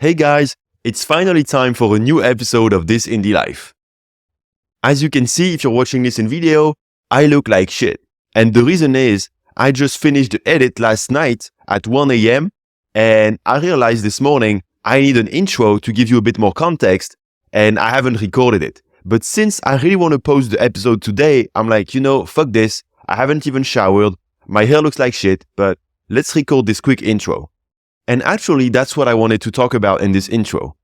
Hey guys, it's finally time for a new episode of This Indie Life. As you can see, if you're watching this in video, I look like shit. And the reason is, I just finished the edit last night at 1 a.m. and I realized this morning I need an intro to give you a bit more context and I haven't recorded it. But since I really want to post the episode today, I'm like, fuck this. I haven't even showered. My hair looks like shit, but let's record this quick intro. And actually, that's what I wanted to talk about in this intro.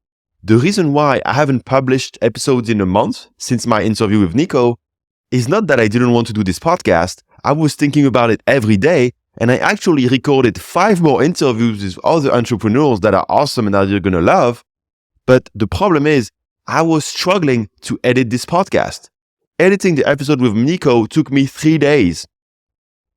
The reason why I haven't published episodes in a month since my interview with Nico is not that I didn't want to do this podcast. I was thinking about it every day, and I actually recorded 5 more interviews with other entrepreneurs that are awesome and that you're going to love. But the problem is, I was struggling to edit this podcast. Editing the episode with Nico took me 3 days.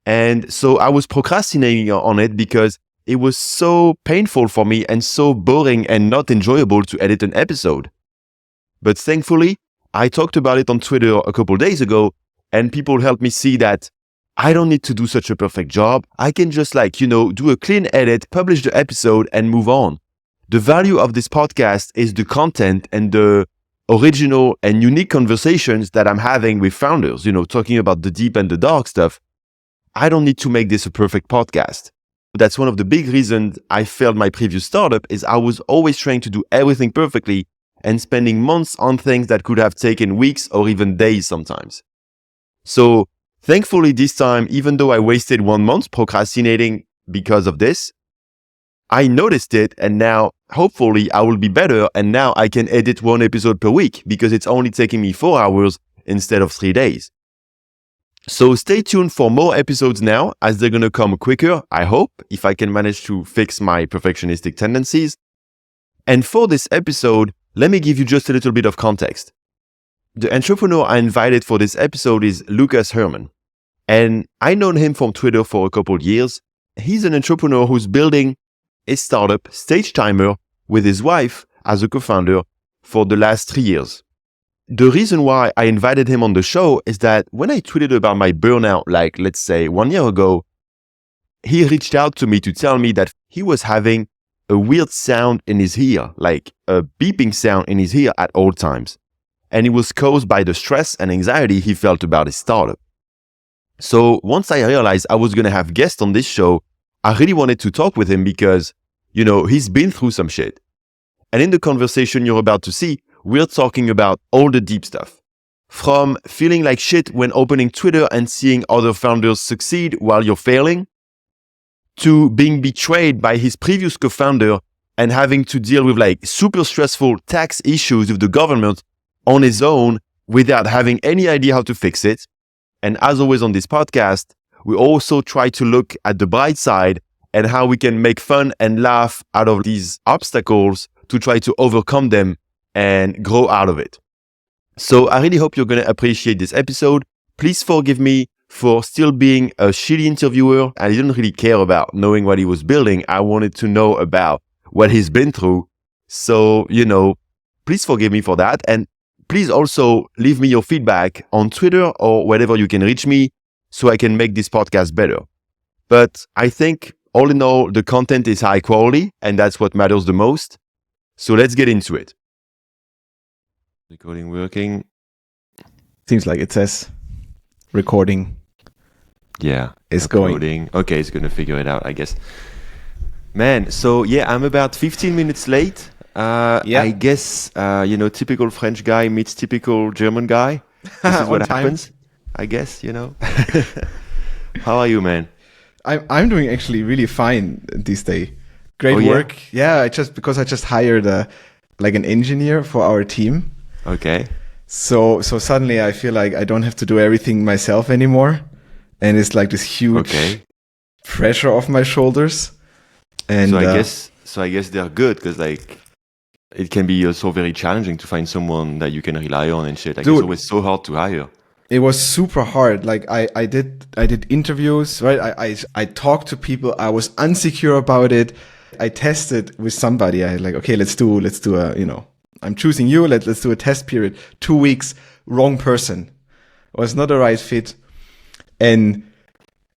And so I was procrastinating on it because it was so painful for me and so boring and not enjoyable to edit an episode. But thankfully, I talked about it on Twitter a couple days ago and people helped me see that I don't need to do such a perfect job. I can just do a clean edit, publish the episode and move on. The value of this podcast is the content and the original and unique conversations that I'm having with founders, talking about the deep and the dark stuff. I don't need to make this a perfect podcast. That's one of the big reasons I failed my previous startup is I was always trying to do everything perfectly and spending months on things that could have taken weeks or even days sometimes. So thankfully this time, even though I wasted 1 month procrastinating because of this, I noticed it and now hopefully I will be better and now I can edit 1 episode per week because it's only taking me 4 hours instead of 3 days. So stay tuned for more episodes now as they're going to come quicker, I hope, if I can manage to fix my perfectionistic tendencies. And for this episode, let me give you just a little bit of context. The entrepreneur I invited for this episode is Lukas Hermann. And I've known him from Twitter for a couple of years. He's an entrepreneur who's building a startup, Stagetimer, with his wife as a co-founder for the last 3 years. The reason why I invited him on the show is that when I tweeted about my burnout, let's say 1 year ago, he reached out to me to tell me that he was having a weird sound in his ear, like a beeping sound in his ear at all times. And it was caused by the stress and anxiety he felt about his startup. So once I realized I was going to have guests on this show, I really wanted to talk with him because, he's been through some shit. And in the conversation you're about to see, we're talking about all the deep stuff. From feeling like shit when opening Twitter and seeing other founders succeed while you're failing, to being betrayed by his previous co-founder and having to deal with super stressful tax issues with the government on his own without having any idea how to fix it. And as always on this podcast, we also try to look at the bright side and how we can make fun and laugh out of these obstacles to try to overcome them and grow out of it. So I really hope you're going to appreciate this episode. Please forgive me for still being a shitty interviewer. I didn't really care about knowing what he was building. I wanted to know about what he's been through. So, please forgive me for that. And please also leave me your feedback on Twitter or wherever you can reach me so I can make this podcast better. But I think all in all, the content is high quality and that's what matters the most. So let's get into it. Recording working. Seems like it says recording. Yeah. It's going. Okay, it's going to figure it out, I guess. Man, so yeah, I'm about 15 minutes late. I guess, typical French guy meets typical German guy. This is what happens, I guess, How are you, man? I'm doing actually really fine this day. Great work. Yeah, because I just hired an engineer for our team. Okay. So suddenly I feel like I don't have to do everything myself anymore. And it's like this huge pressure off my shoulders. And so I guess they're good because it can be also very challenging to find someone that you can rely on and shit. Dude, it's always so hard to hire. It was super hard. I did interviews, right? I talked to people. I was insecure about it. I tested with somebody. I okay, let's do a, I'm choosing you. Let's do a test period. 2 weeks. Wrong person. Was not the right fit. And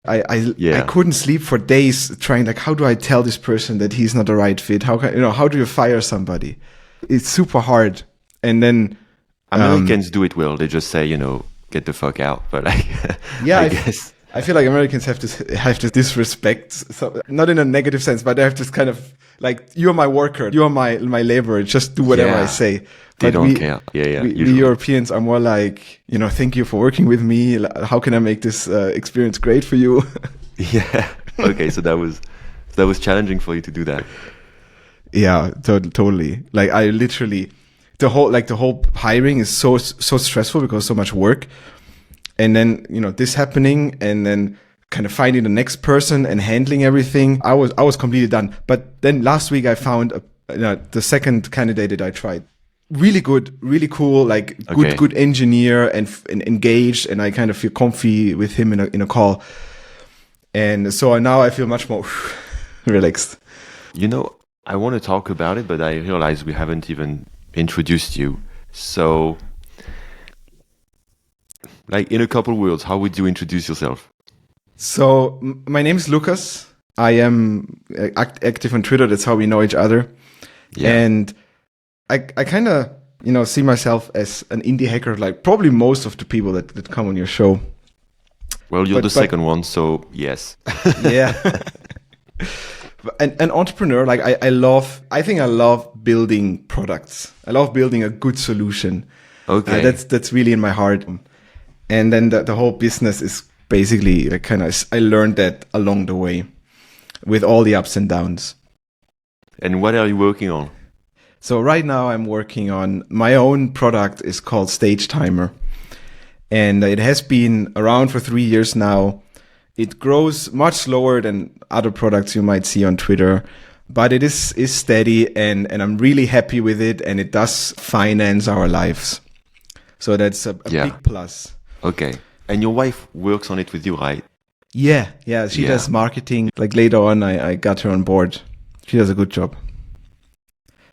I couldn't sleep for days trying, like, how do I tell this person that he's not the right fit? How do you fire somebody? It's super hard. And then Americans do it well. They just say, get the fuck out. But I guess I feel like Americans have to disrespect, not in a negative sense, but they have this kind of like, you're my worker, you're my laborer, just do whatever I say. They don't care. We Europeans are more like, thank you for working with me. How can I make this experience great for you? Yeah. Okay. So that was challenging for you to do that. Yeah, totally. Like I literally, the whole hiring is so stressful because so much work. And then, this happening and then kind of finding the next person and handling everything. I was completely done. But then last week I found the second candidate that I tried. Really good, really cool, like good engineer and engaged. And I kind of feel comfy with him in a call. And so now I feel much more relaxed. I want to talk about it, but I realize we haven't even introduced you. So, like in a couple words, how would you introduce yourself? So my name is Lukas. I am active on Twitter. That's how we know each other. Yeah. And I kind of, see myself as an indie hacker, like probably most of the people that come on your show. Well, you're the second one, so yes. Yeah. An entrepreneur, like I think I love building products. I love building a good solution. Okay. That's really in my heart. And then the whole business is basically I learned that along the way with all the ups and downs. And what are you working on? So right now I'm working on my own product. Is called Stagetimer. And it has been around for 3 years now. It grows much slower than other products you might see on Twitter, but it is steady and I'm really happy with it, and it does finance our lives. So that's a big plus. Okay. And your wife works on it with you, right? Yeah. She does marketing. Like later on, I got her on board. She does a good job.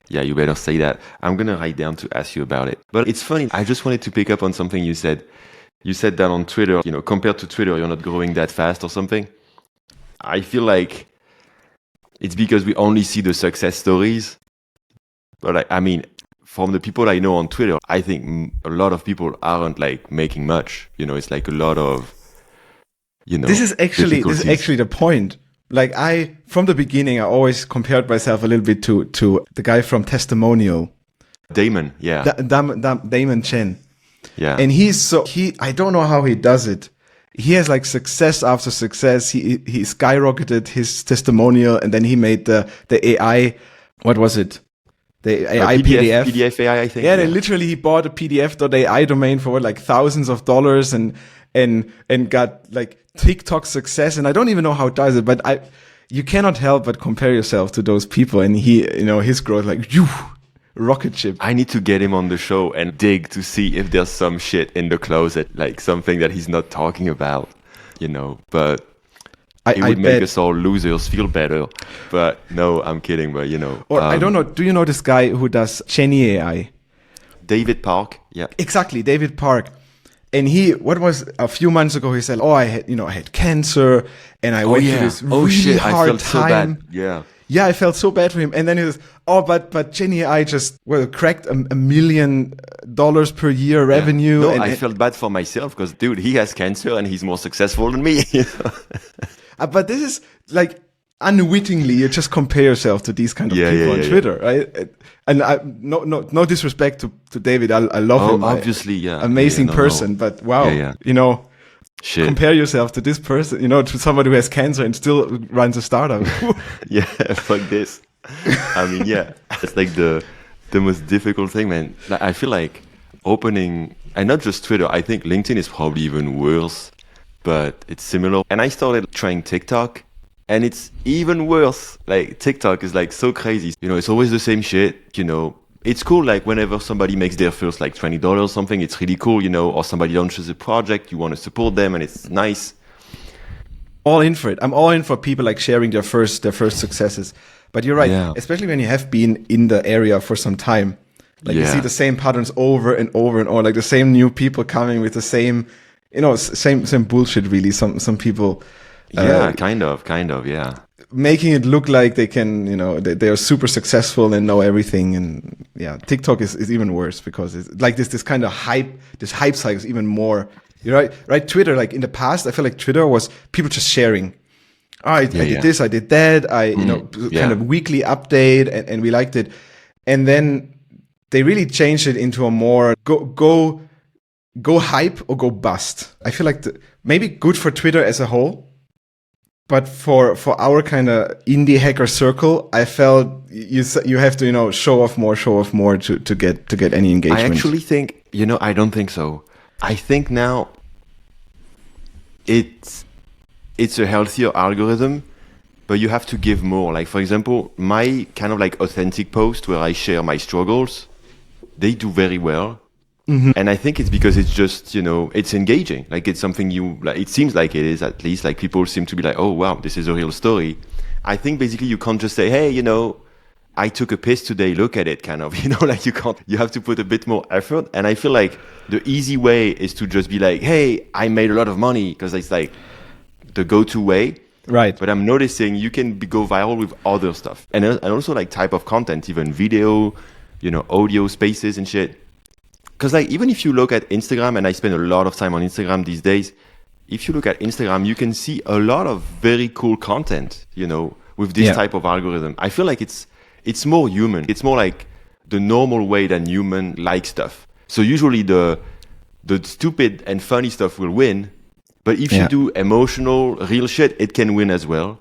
Yeah, you better say that. I'm going to write down to ask you about it. But it's funny. I just wanted to pick up on something you said. You said that on Twitter, compared to Twitter, you're not growing that fast or something. I feel like it's because we only see the success stories. But from the people I know on Twitter, I think a lot of people aren't like making much. It's like a lot of, This is actually the point. Like from the beginning, I always compared myself a little bit to the guy from Testimonial. Damon, yeah. Damon Chen. Yeah. And I don't know how he does it. He has like success after success. He skyrocketed his testimonial, and then he made the AI. What was it? The AI PDF. PDF AI, I think. Yeah, literally he bought a PDF.ai domain for like thousands of dollars and got like TikTok success. And I don't even know how it does it, but you cannot help but compare yourself to those people. And his growth, like, rocket ship. I need to get him on the show and dig to see if there's some shit in the closet, like something that he's not talking about, but it would make us all losers feel better. But no, I'm kidding, but Or I don't know, do you know this guy who does Jenny AI? David Park? Yeah. Exactly, David Park. And what was a few months ago, he said, I had cancer and I went through this really hard time. So bad. Yeah. Yeah, I felt so bad for him. And then he was, but Jenny I just cracked $1 million per year revenue. No, I felt bad for myself because, dude, he has cancer and he's more successful than me. But this is like unwittingly, you just compare yourself to these kind of people on Twitter, right? And no disrespect to David. I love him. Obviously, amazing person. But wow, Shit. Compare yourself to this person, to somebody who has cancer and still runs a startup. Yeah, fuck this. It's like the most difficult thing, man. Like, I feel like opening, and not just Twitter, I think LinkedIn is probably even worse, but it's similar. And I started trying TikTok, and it's even worse. Like, TikTok is like so crazy. It's always the same shit, It's cool, like, whenever somebody makes their first, like, $20 or something, it's really cool, or somebody launches a project, you want to support them, and it's nice. All in for it. I'm all in for people, like, sharing their first successes. But you're right, especially when you have been in the area for some time. Like, you see the same patterns over and over and over, like, the same new people coming with the same, same bullshit, really. Some people Yeah, kind of, yeah. Making it look like they can, they are super successful and know everything. And yeah, TikTok is even worse because it's like this kind of this hype cycle is even more. You're right. Twitter, like in the past, I feel like Twitter was people just sharing. Oh, I did this, I did that. Kind of weekly update, and we liked it. And then they really changed it into a more go hype or go bust. I feel like maybe good for Twitter as a whole. But for our kind of indie hacker circle, I felt you have to show off more to get any engagement. I actually think I don't think so. I think now it's a healthier algorithm, but you have to give more. Like for example, my kind of like authentic post where I share my struggles, they do very well. Mm-hmm. And I think it's because it's just, it's engaging. Like it's something it seems like it is, at least. Like people seem to be like, oh, wow, this is a real story. I think basically you can't just say, hey, I took a piss today, look at it, kind of, like you have to put a bit more effort. And I feel like the easy way is to just be like, hey, I made a lot of money, because it's like the go-to way. Right. But I'm noticing you can go viral with other stuff. And also like type of content, even video, audio spaces and shit. Because like even if you look at Instagram, and I spend a lot of time on Instagram these days, if you look at Instagram, you can see a lot of very cool content, with this type of algorithm. I feel like it's more human. It's more like the normal way than human like stuff. So usually the stupid and funny stuff will win, but if you do emotional, real shit, it can win as well.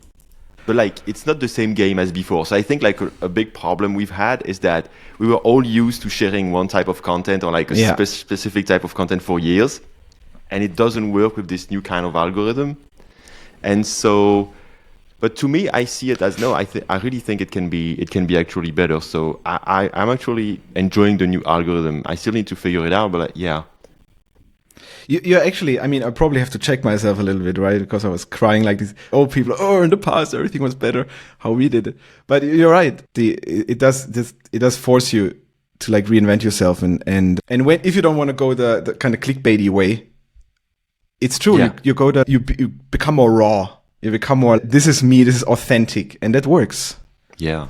But like, it's not the same game as before. So I think like a big problem we've had is that we were all used to sharing one type of content or like a specific type of content for years. And it doesn't work with this new kind of algorithm. And so, but to me, I see it as, no, I really think it can be actually better. So I'm actually enjoying the new algorithm. I still need to figure it out, but yeah. You're actually, I probably have to check myself a little bit, right? Because I was crying like these old people. Oh, in the past, everything was better, how we did it. But you're right. It does force you to like reinvent yourself. And if you don't want to go the kind of clickbaity way, it's true. Yeah. You become more raw. You become more, this is me, this is authentic. And that works. Yeah.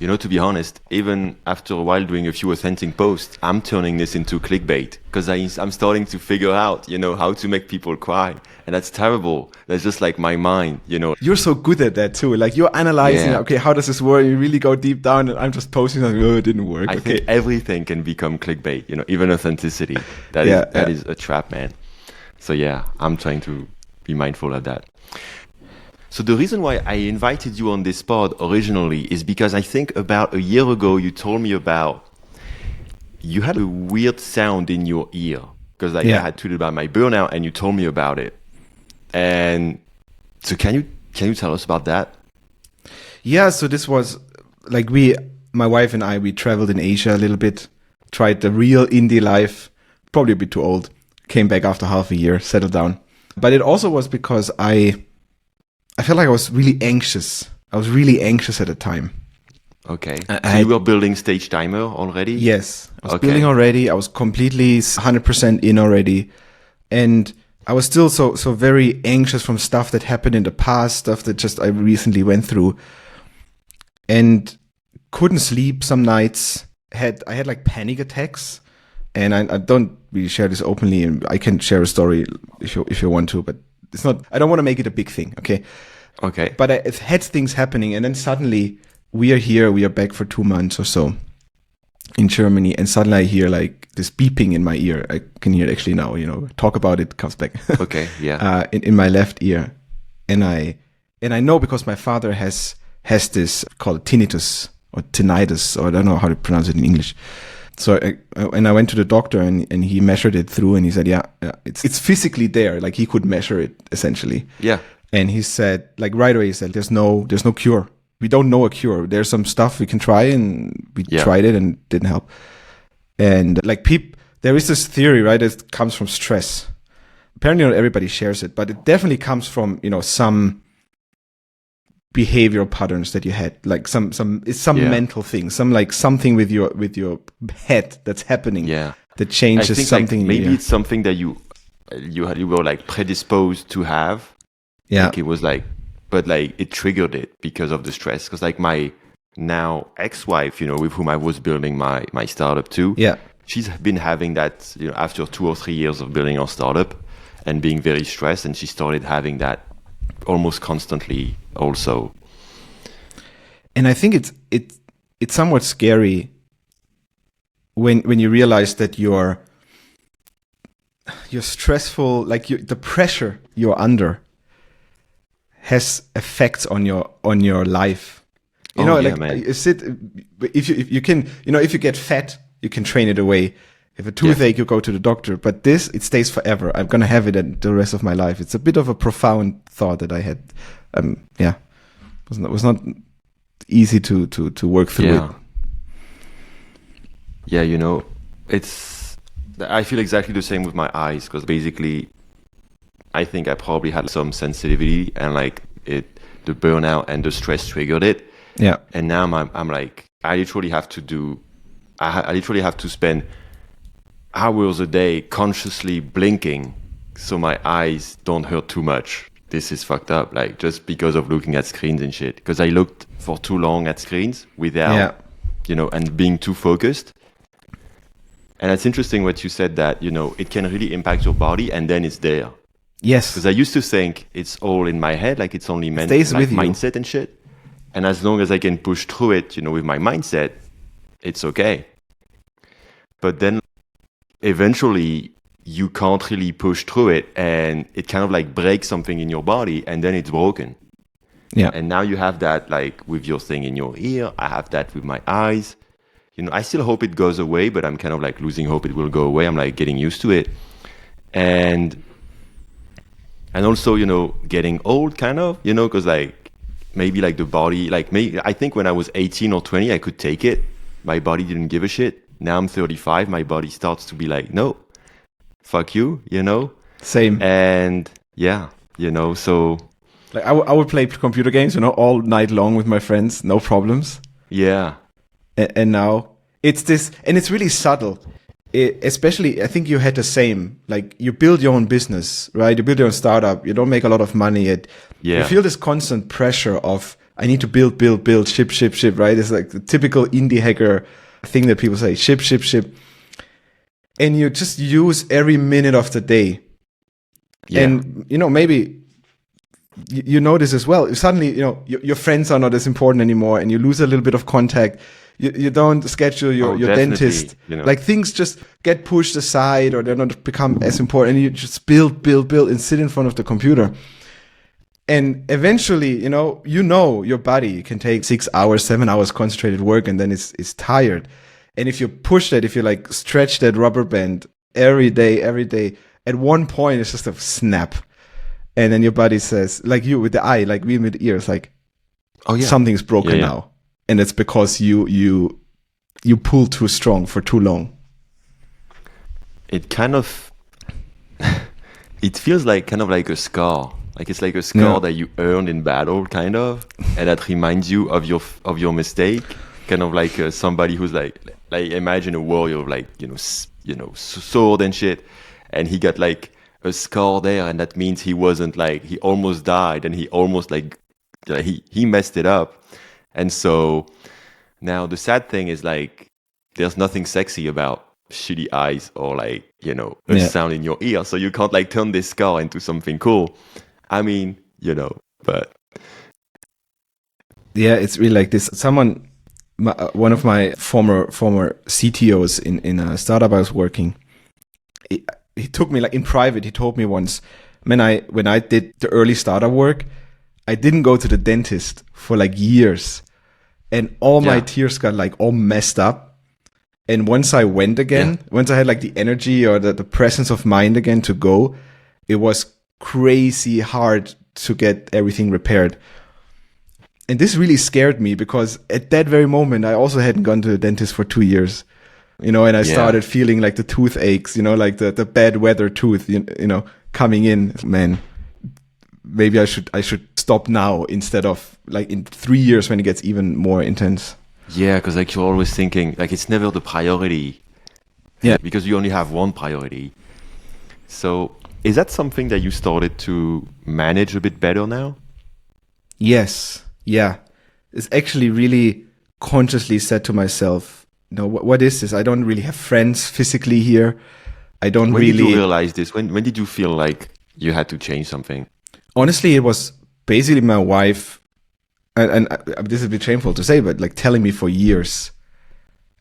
To be honest, even after a while doing a few authentic posts, I'm turning this into clickbait because I'm starting to figure out, how to make people cry. And that's terrible. That's just like my mind, You're so good at that too. Like you're analyzing, okay, how does this work? You really go deep down, and I'm just posting like, oh, it didn't work. I think everything can become clickbait, even authenticity. That is a trap, man. So yeah, I'm trying to be mindful of that. So the reason why I invited you on this pod originally is because I think about a year ago, you told me about, you had a weird sound in your ear because I had tweeted about my burnout and you told me about it. And so can you tell us about that? Yeah. So this was like my wife and I, we traveled in Asia a little bit, tried the real indie life, probably a bit too old, came back after half a year, settled down. But it also was because I felt like I was really anxious. I was really anxious at the time. Okay. So you were building stagetimer already? Yes. I was building already. I was completely 100% in already. And I was still so very anxious from stuff that happened in the past, stuff that just I recently went through. And couldn't sleep some nights. I had like panic attacks. And I don't really share this openly. And I can share a story if you want to, but it's not, I don't want to make it a big thing, okay? Okay. But I've had things happening, and then suddenly we are back for 2 months or so in Germany, and suddenly I hear like this beeping in my ear. I can hear it actually now, talk about it, comes back. Okay, yeah. In my left ear. And I know because my father has this called tinnitus or tinnitus, or I don't know how to pronounce it in English. So I went to the doctor and he measured it through, and he said, it's physically there. Like he could measure it essentially. Yeah. And he said, like right away, he said, there's no cure. We don't know a cure. There's some stuff we can try, and we tried it and it didn't help. And like there is this theory, right? It comes from stress. Apparently not everybody shares it, but it definitely comes from, some behavioral patterns that you had, like some mental thing, something with your head that's happening, that changes something. Like maybe it's something that you were like predisposed to have, Yeah. Like it was like, but like it triggered it because of the stress. Because like my now ex-wife, with whom I was building my startup too. Yeah. She's been having that, after 2 or 3 years of building our startup and being very stressed, and she started having that almost constantly also. And I think it's somewhat scary when you realize that you're stressful, like the pressure you're under has effects on your life. If you can, if you get fat, you can train it away. If a toothache, you go to the doctor. But this, it stays forever. I'm gonna have it the rest of my life. It's a bit of a profound thought that I had. It was not easy to work through it. Yeah, I feel exactly the same with my eyes, because basically I think I probably had some sensitivity, and like the burnout and the stress triggered it. Yeah. And now I'm like, I literally have to spend hours a day consciously blinking so my eyes don't hurt too much. This is fucked up, like just because of looking at screens and shit. Because I looked for too long at screens without, and being too focused. And it's interesting what you said, that, it can really impact your body, and then it's there. Yes. Because I used to think it's all in my head, like it's only meant Stays like with you. mindset and shit. And as long as I can push through it, with my mindset, it's okay. But then eventually you can't really push through it, and it kind of like breaks something in your body, and then it's broken. Yeah. And now you have that like with your thing in your ear. I have that with my eyes. I still hope it goes away, but I'm kind of like losing hope it will go away. I'm like getting used to it. And also, getting old kind of, because like maybe like the body, like maybe I think when I was 18 or 20, I could take it. My body didn't give a shit. Now I'm 35. My body starts to be like, no, fuck you, Same. And so. Like I would play computer games, all night long with my friends, no problems. Yeah. And now it's this, and it's really subtle. Especially, I think you had the same. Like you build your own business, right? You build your own startup. You don't make a lot of money yet. Yeah. You feel this constant pressure of, I need to build, ship, right? It's like the typical indie hacker thing that people say, ship. And you just use every minute of the day. Yeah. And, maybe you know this as well. If suddenly, your friends are not as important anymore, and you lose a little bit of contact. You don't schedule your dentist. Like things just get pushed aside, or they're not become as important, and you just build and sit in front of the computer. And eventually, your body can take 6 hours, 7 hours concentrated work, and then it's tired. And if you push that, if you like stretch that rubber band every day, at one point it's just a snap. And then your body says, like you with the eye, like we with the ears, like, oh yeah, something's broken now. And it's because you pulled too strong for too long. It kind of, it feels like kind of like a scar. Like it's like a scar that you earned in battle, kind of, and that reminds you of your mistake. Kind of like somebody who's like imagine a warrior, like sword and shit, and he got like a scar there, and that means he wasn't like, he almost died, and he almost like he messed it up. And so now the sad thing is like there's nothing sexy about shitty eyes or like a sound in your ear, so you can't like turn this scar into something cool. I mean, but yeah, it's really like this. One of my former CTOs in a startup I was working, he took me like in private. He told me once, when I did the early startup work, I didn't go to the dentist for like years, and all my tears got like all messed up. And once I went again, once I had like the energy or the presence of mind again to go, it was crazy hard to get everything repaired. And this really scared me, because at that very moment, I also hadn't gone to the dentist for 2 years, and I started feeling like the toothaches, like the bad weather tooth, coming in. Man, maybe I should stop now instead of like in 3 years when it gets even more intense. Yeah, because like you're always thinking like it's never the priority. Yeah, because you only have one priority. So Is that something that you started to manage a bit better now? Yes. Yeah. It's actually really consciously said to myself, what is this? I don't really have friends physically here. I don't When really. did you realize this? When did you feel like you had to change something? Honestly, it was basically my wife, and this is a bit shameful to say, but like telling me for years,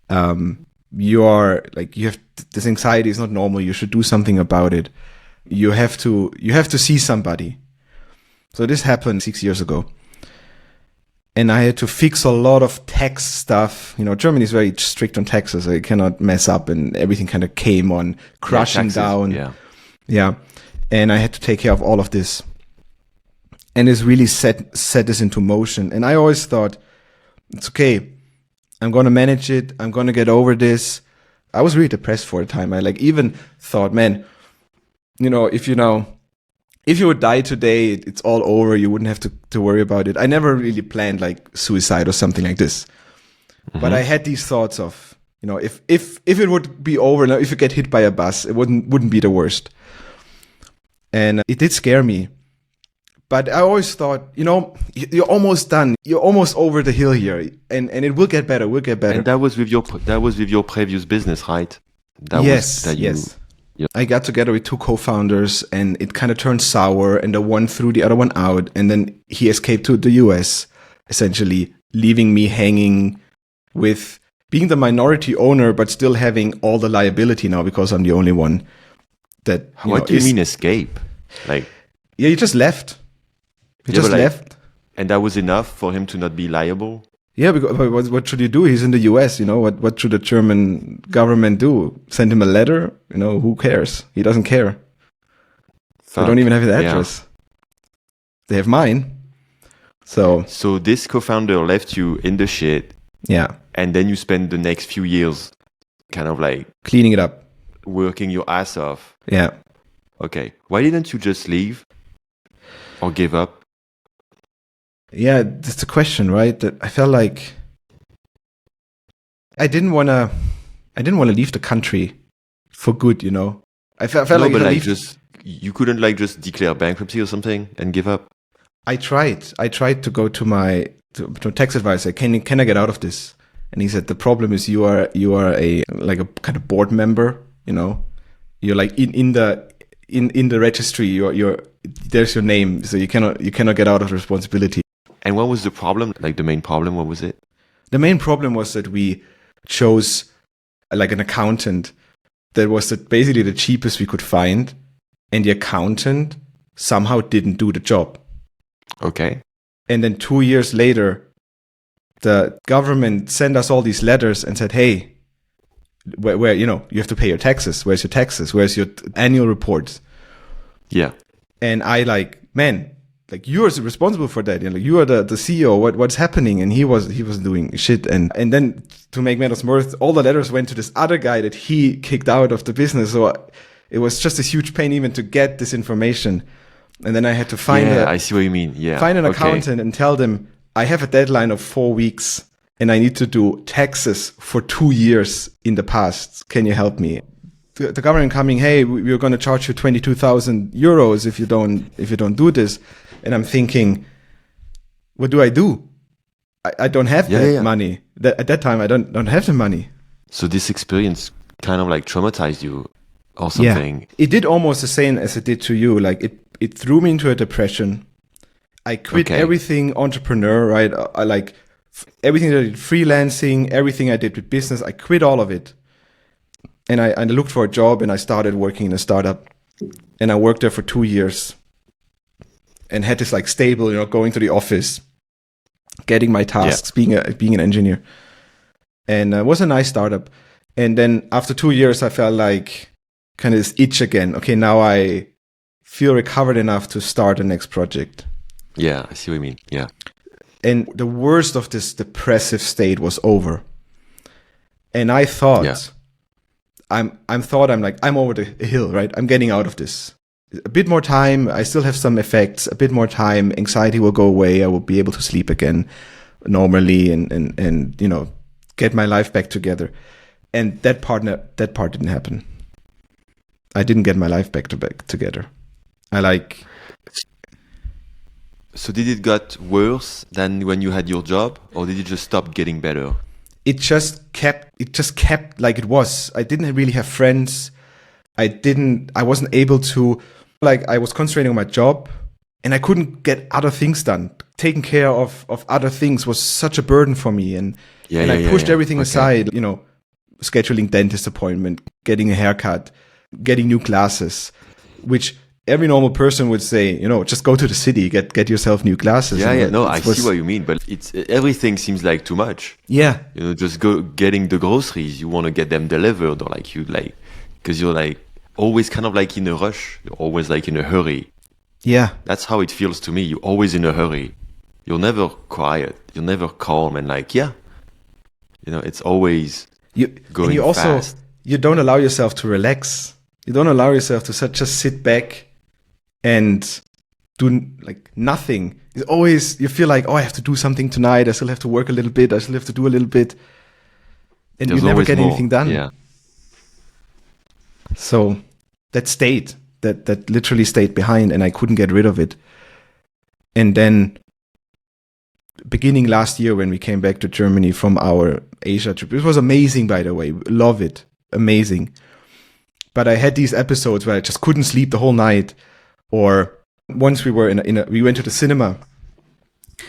you have this anxiety is not normal. You should do something about it. You have to see somebody. So this happened 6 years ago. And I had to fix a lot of tax stuff. Germany is very strict on taxes, so you cannot mess up, and everything kind of came on crashing down. Yeah. And I had to take care of all of this. And it's really set this into motion. And I always thought, it's okay. I'm going to manage it. I'm going to get over this. I was really depressed for a time. I even thought, man, if you would die today, it's all over. You wouldn't have to worry about it. I never really planned like suicide or something like this. Mm-hmm. But I had these thoughts of, if it would be over, now if you get hit by a bus, it wouldn't be the worst. And it did scare me. But I always thought, you're almost done. You're almost over the hill here, and it will get better. Will get better. And that was with your previous business, right? Yes. I got together with 2 co-founders, and it kind of turned sour, and the one threw the other one out, and then he escaped to the US, essentially leaving me hanging with being the minority owner, but still having all the liability now because I'm the only one that. What do you mean escape? Yeah, he just left. He just left. And that was enough for him to not be liable? Yeah, because what should you do? He's in the US, what should the German government do? Send him a letter? Who cares? He doesn't care. They don't even have his address. Yeah. They have mine. So this co-founder left you in the shit. Yeah. And then you spend the next few years kind of like cleaning it up, working your ass off. Yeah. Okay. Why didn't you just leave or give up? Yeah, that's the question, right? That I felt like I didn't want to leave the country for good, I felt like, you couldn't just declare bankruptcy or something and give up. I tried to go to my tax advisor. Can I get out of this? And he said the problem is you are a kind of board member, You're like in the registry. You're there's your name, so you cannot get out of the responsibility. And what was the problem? The main problem, what was it? The main problem was that we chose an accountant that was basically the cheapest we could find, and the accountant somehow didn't do the job. Okay. And then 2 years later, the government sent us all these letters and said, hey, where you have to pay your taxes. Where's your taxes? Where's your annual reports? Yeah. And I man, you are responsible for that. You are the CEO. What's happening? And he was doing shit. And then to make matters worse, all the letters went to this other guy that he kicked out of the business. So it was just a huge pain even to get this information. And then I had to find I see what you mean. Yeah. Find an accountant and tell them I have a deadline of 4 weeks and I need to do taxes for 2 years in the past. Can you help me? The government coming, hey, we're going to charge you 22,000 euros if you don't do this. And I'm thinking, what do? I don't have that money. At that time, I don't have the money. So this experience kind of traumatized you or something. Yeah. It did almost the same as it did to you. It threw me into a depression. I quit everything entrepreneur, right? I everything that I did, freelancing, everything I did with business, I quit all of it. And I looked for a job and I started working in a startup. And I worked there for 2 years. And had this stable, going to the office, getting my tasks, being an engineer. And it was a nice startup. And then after 2 years, I felt kind of this itch again. Okay, now I feel recovered enough to start the next project. Yeah, I see what you mean. Yeah. And the worst of this depressive state was over. And I thought, I'm over the hill, right? I'm getting out of this. A bit more time, I still have some effects, a bit more time, anxiety will go away, I will be able to sleep again normally and get my life back together. And that part didn't happen. I didn't get my life back together. So did it got worse than when you had your job, or did it just stop getting better? It just kept like it was. I didn't really have friends. I wasn't able to, like, I was concentrating on my job and I couldn't get other things done. Taking care of other things was such a burden for me. And I pushed everything aside, you know, scheduling dentist appointment, getting a haircut, getting new glasses, which every normal person would say, you know, just go to the city, get yourself new glasses. I see what you mean, but everything seems like too much. Yeah. You know, just getting the groceries, you want to get them delivered, or because you're like always kind of like in a rush. You're always like in a hurry. Yeah. That's how it feels to me. You're always in a hurry. You're never quiet. You're never calm and like, you know, it's always going fast. You don't allow yourself to relax. You don't allow yourself to just sit back and do like nothing. It's always, you feel like, oh, I have to do something tonight. I still have to work a little bit. I still have to do a little bit. And you never get anything done. Yeah. So that literally stayed behind, and I couldn't get rid of it. And then beginning last year when we came back to Germany from our Asia trip, it was amazing, by the way. Love it. Amazing. But I had these episodes where I just couldn't sleep the whole night. Or once we were we went to the cinema.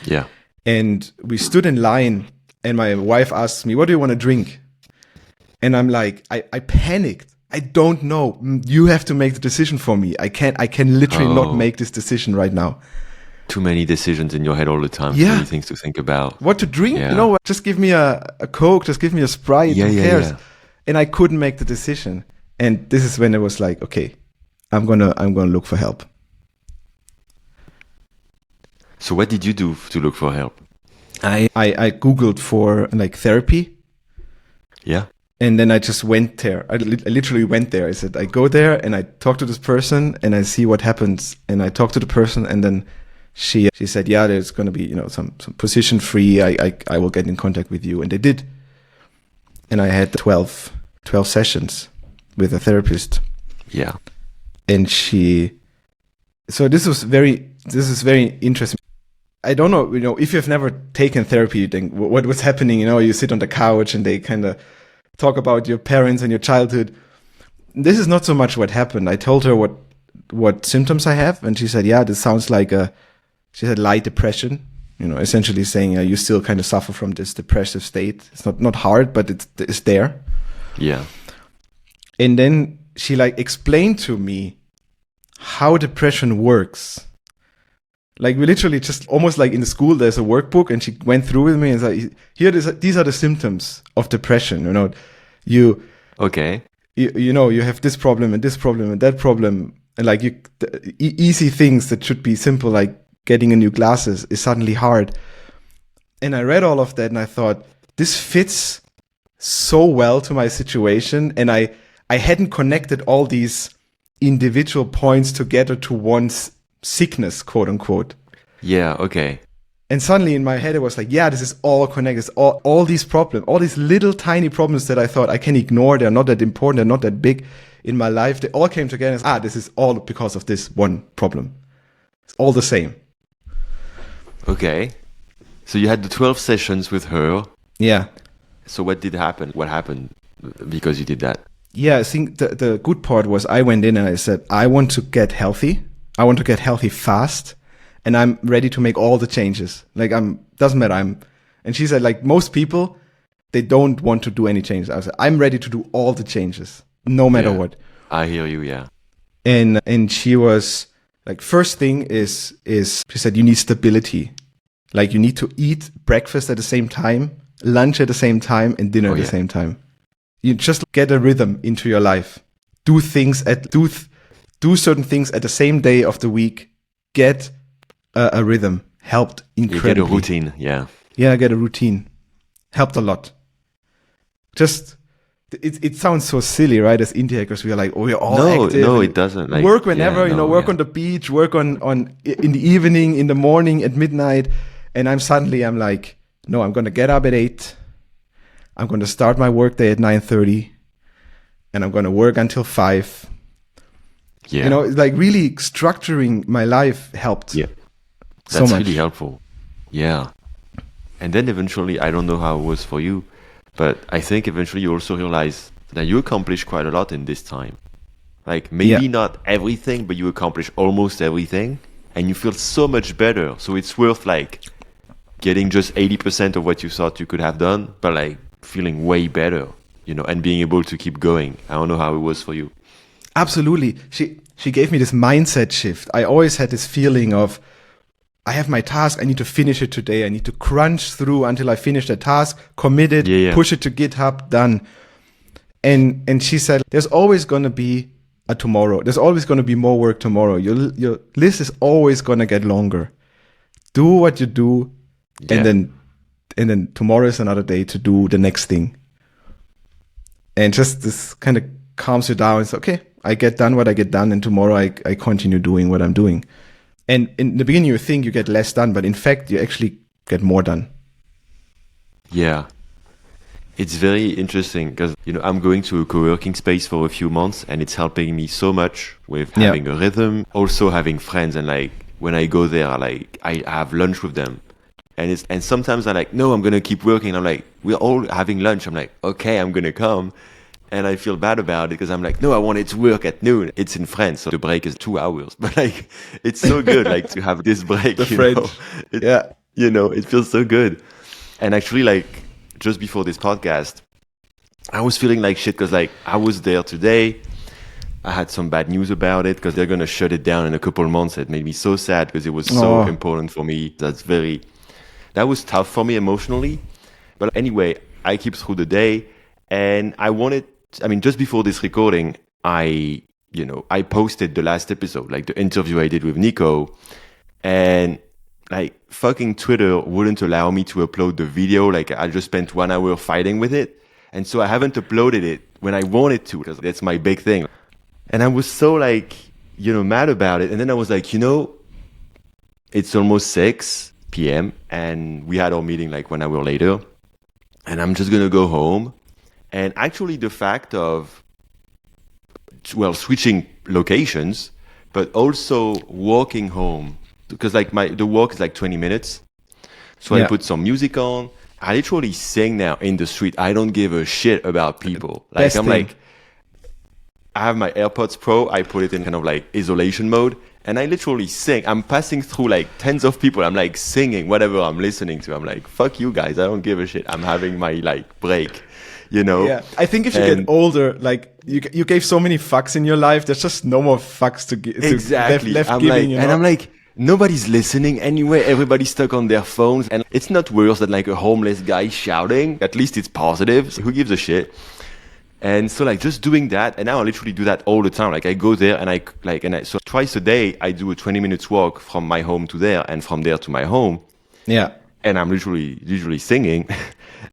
Yeah. And we stood in line, and my wife asked me, what do you want to drink? And I'm like, I panicked. I don't know. You have to make the decision for me. I can literally not make this decision right now. Too many decisions in your head all the time. Too many things to think about. What to drink? Yeah. You know what? Just give me a Coke. Just give me a Sprite. Who cares? Yeah. And I couldn't make the decision. And this is when it was like, okay, I'm gonna look for help. So what did you do to look for help? I Googled for like therapy. Yeah. And then I just went there. I literally went there. I said, I go there and I talk to this person and I see what happens. And I talk to the person, and then she said, yeah, there's going to be, you know, some position free. I will get in contact with you. And they did. And I had 12 sessions with a therapist. Yeah. And so this is very interesting. I don't know, you know, if you've never taken therapy, then what was happening, you know, you sit on the couch and they kind of talk about your parents and your childhood. This is not so much what happened. I told her what symptoms I have, and she said, yeah, this sounds like she said light depression, you know, essentially saying you still kind of suffer from this depressive state. It's not hard, but it's there. Yeah. And then she like explained to me how depression works. Like we literally just almost like in the school, there's a workbook, and she went through with me and said, these are the symptoms of depression. You know, you know, you have this problem and that problem. And like easy things that should be simple, like getting a new glasses, is suddenly hard. And I read all of that and I thought, this fits so well to my situation. And I hadn't connected all these individual points together to one's sickness, quote unquote. Yeah, okay. And suddenly in my head, it was like, yeah, this is all connected. It's all these problems, all these little tiny problems that I thought I can ignore. They're not that important. They're not that big in my life. They all came together as, this is all because of this one problem. It's all the same. Okay. So you had the 12 sessions with her. Yeah. So what did happen? What happened because you did that? Yeah, I think the good part was I went in and I said, I want to get healthy. I want to get healthy fast. And I'm ready to make all the changes. Like doesn't matter. And she said, like most people, they don't want to do any changes. I said, I'm ready to do all the changes, no matter what. I hear you, yeah. And she was like, first thing is she said, you need stability. Like you need to eat breakfast at the same time, lunch at the same time, and dinner at the same time. You just get a rhythm into your life. Do certain things at the same day of the week. Get a rhythm. Helped incredibly. You get a routine, yeah. Yeah, I get a routine. Helped a lot. Just, it sounds so silly, right? As indie hackers, we are like, we're all active. No, it doesn't. Like, work whenever, work on the beach, work on in the evening, in the morning, at midnight. And I'm like, no, I'm going to get up at 8. I'm going to start my work day at 9:30. And I'm going to work until 5. Yeah. You know, like really structuring my life helped. Yeah. So That's much. really helpful. Yeah. And then eventually, I don't know how it was for you, but I think eventually you also realize that you accomplished quite a lot in this time. Like maybe not everything, but you accomplish almost everything and you feel so much better. So it's worth like getting just 80% of what you thought you could have done, but like feeling way better, you know, and being able to keep going. I don't know how it was for you. Absolutely. She gave me this mindset shift. I always had this feeling of, I have my task, I need to finish it today. I need to crunch through until I finish the task, commit it, push it to GitHub, done. And she said, there's always going to be a tomorrow. There's always going to be more work tomorrow. Your list is always going to get longer. Do what you do, and then tomorrow is another day to do the next thing. And just this kind of calms you down. It's okay, I get done what I get done, and tomorrow I continue doing what I'm doing. And in the beginning, you think you get less done, but in fact, you actually get more done. Yeah. It's very interesting because, you know, I'm going to a co-working space for a few months and it's helping me so much with having a rhythm, also having friends. And like when I go there, I have lunch with them. And sometimes I'm like, no, I'm going to keep working. I'm like, we're all having lunch. I'm like, okay, I'm going to come. And I feel bad about it because I'm like, no, I wanted to work at noon. It's in France, so the break is 2 hours. But like, it's so good, like to have this break. The French. You know, it feels so good. And actually, like just before this podcast, I was feeling like shit because like I was there today. I had some bad news about it because they're gonna shut it down in a couple of months. It made me so sad because it was so important for me. That was tough for me emotionally. But anyway, I keep through the day, and just before this recording, I posted the last episode, like the interview I did with Nico, and like fucking Twitter wouldn't allow me to upload the video. Like I just spent 1 hour fighting with it. And so I haven't uploaded it when I wanted to, because that's my big thing. And I was so like, mad about it. And then I was like, it's almost 6 p.m. and we had our meeting like 1 hour later. And I'm just going to go home. And actually the fact of, switching locations, but also walking home, because like the walk is like 20 minutes. So I put some music on. I literally sing now in the street. I don't give a shit about people. Like I have my AirPods Pro. I put it in kind of like isolation mode. And I literally sing. I'm passing through like tens of people. I'm like singing whatever I'm listening to. I'm like, fuck you guys. I don't give a shit. I'm having my like break, Yeah. I think if you get older, like you gave so many fucks in your life, there's just no more fucks to give. Exactly. Left I'm giving, like, and I'm like, nobody's listening anyway. Everybody's stuck on their phones. And it's not worse than like a homeless guy shouting. At least it's positive. So who gives a shit? And so like just doing that, and now I literally do that all the time. Like I go there and so twice a day I do a 20 minutes walk from my home to there and from there to my home. Yeah. And I'm literally singing.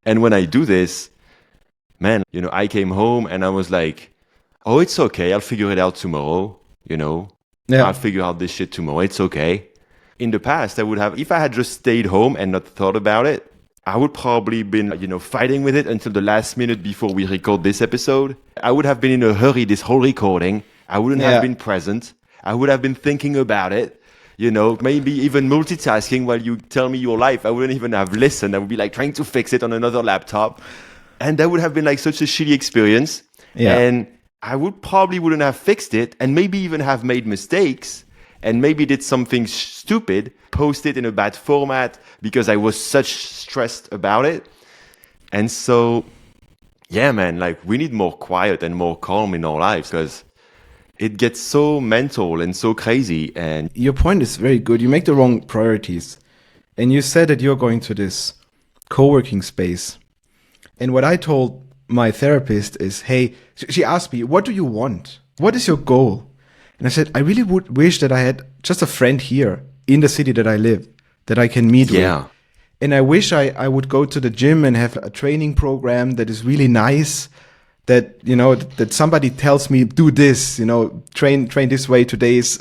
And when I do this, man, I came home and I was like, oh, it's okay. I'll figure it out tomorrow, I'll figure out this shit tomorrow. It's okay. In the past, I would have, if I had just stayed home and not thought about it, I would probably been, fighting with it until the last minute before we record this episode. I would have been in a hurry this whole recording. I wouldn't have been present. I would have been thinking about it, maybe even multitasking while you tell me your life. I wouldn't even have listened. I would be like trying to fix it on another laptop. And that would have been like such a shitty experience. Yeah. And I wouldn't have fixed it and maybe even have made mistakes and maybe did something stupid, post it in a bad format because I was such stressed about it. And so, yeah, man, like we need more quiet and more calm in our lives because it gets so mental and so crazy. And your point is very good. You make the wrong priorities. And you said that you're going to this co-working space. And what I told my therapist is, hey, she asked me, what do you want? What is your goal? And I said, I really would wish that I had just a friend here in the city that I live, that I can meet with. And I wish I would go to the gym and have a training program that is really nice, that, that somebody tells me, do this, train this way. Today's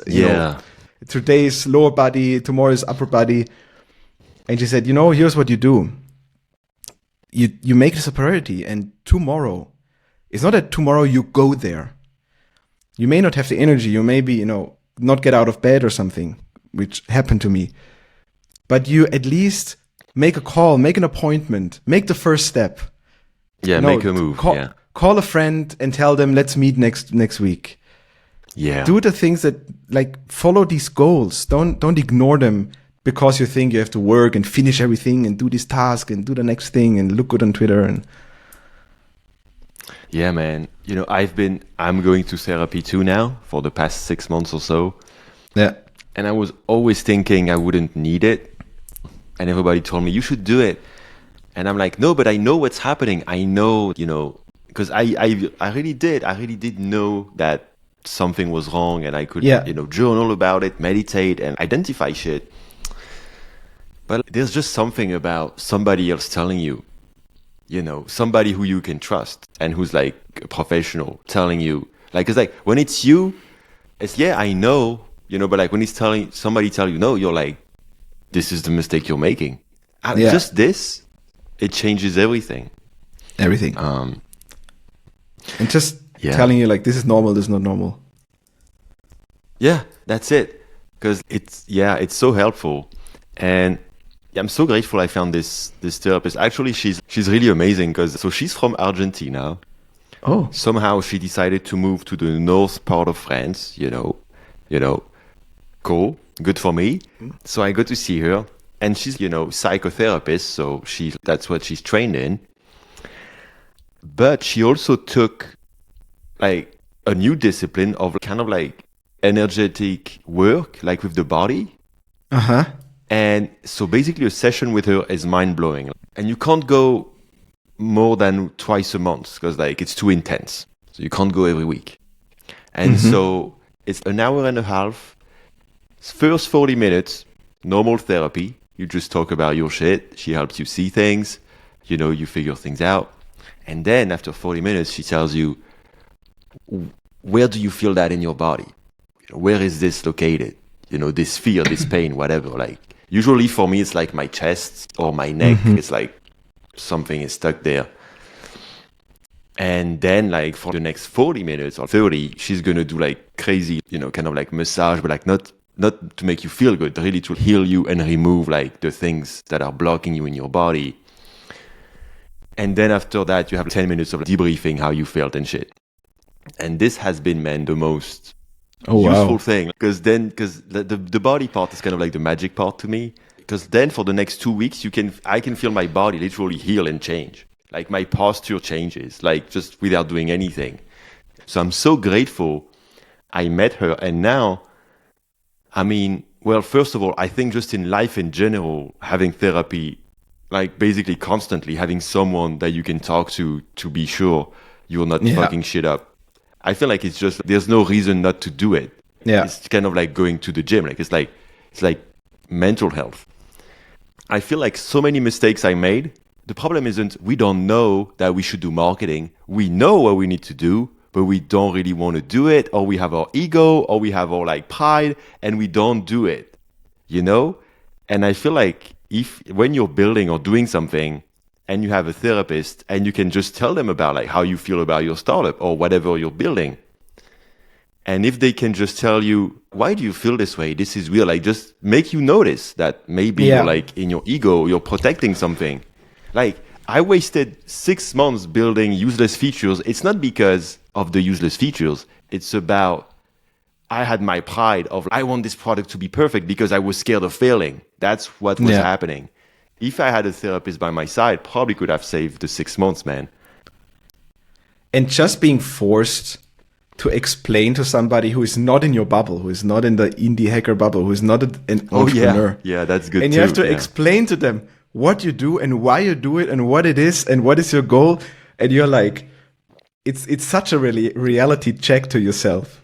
lower body, tomorrow's upper body. And she said, here's what you do. You make this a priority, and tomorrow, it's not that tomorrow you go there. You may not have the energy. You may be, you know, not get out of bed or something, which happened to me. But you at least make a call, make an appointment, make the first step. Yeah, No, make a move. Call, Yeah. call a friend and tell them, let's meet next week. Yeah. Do the things that, like, follow these goals. Don't ignore them because you think you have to work and finish everything and do this task and do the next thing and look good on Twitter. And Yeah, man. You know, I'm going to therapy too now for the past 6 months or so. yeah, And I was always thinking I wouldn't need it. And everybody told me, you should do it. And I'm like, no, but I know what's happening. I know, you know, because I really did. I really did know that something was wrong, and I could, Yeah. you know, journal about it, meditate, and identify shit. But there's just something about somebody else telling you, you know, somebody who you can trust and who's like a professional telling you, like, it's like when it's you, it's, yeah, I know, you know, but like when it's somebody tell you no, you're like, this is the mistake you're making. And Yeah. just this, it changes everything. everything. And just Yeah. telling you, like, this is normal, this is not normal. Yeah, that's it. Because it's so helpful. And yeah, I'm so grateful I found this therapist. Actually, she's really amazing because she's from Argentina. Oh, Somehow she decided to move to the north part of France, you know, cool, good for me. So I got to see her, and she's, you know, psychotherapist, so that's what she's trained in. But she also took like a new discipline of kind of like energetic work, like with the body. uh-huh. And so basically a session with her is mind-blowing. And you can't go more than twice a month because like it's too intense. So you can't go every week. And so it's an hour and a half. First 40 minutes, normal therapy. You just talk about your shit. She helps you see things. You know, you figure things out. And then after 40 minutes, she tells you, where do you feel that in your body? You know, where is this located? You know, this fear, this pain, whatever. Like, usually for me, it's like my chest or my neck. It's like something is stuck there. And then, like, for the next 40 minutes or 30, she's going to do like crazy, you know, kind of like massage, but like not to make you feel good, really to heal you and remove like the things that are blocking you in your body. And then after that, you have 10 minutes of debriefing how you felt and shit. And this has been, man, the most useful thing. Because the body part is kind of like the magic part to me. Because then for the next 2 weeks, I can feel my body literally heal and change. Like my posture changes, like just without doing anything. So I'm so grateful I met her. And now, I mean, well, first of all, I think just in life in general, having therapy, like basically constantly having someone that you can talk to be sure you're not fucking shit up. I feel like it's just, there's no reason not to do it. Yeah. It's kind of like going to the gym. Like it's like mental health. I feel like so many mistakes I made. The problem isn't we don't know that we should do marketing. We know what we need to do, but we don't really want to do it, or we have our ego, or we have our like pride, and we don't do it, you know? And I feel like when you're building or doing something and you have a therapist and you can just tell them about like how you feel about your startup or whatever you're building. And if they can just tell you, why do you feel this way? This is real. Like just make you notice that maybe you're like in your ego, you're protecting something. Like I wasted 6 months building useless features. It's not because of the useless features. It's about, I had my pride of, I want this product to be perfect because I was scared of failing. That's what was happening. If I had a therapist by my side, probably could have saved the 6 months, man. And just being forced to explain to somebody who is not in your bubble, who is not in the indie hacker bubble, who is not an entrepreneur. Yeah, that's good and too. You have to explain to them what you do and why you do it and what it is and what is your goal. And you're like, it's such a reality check to yourself.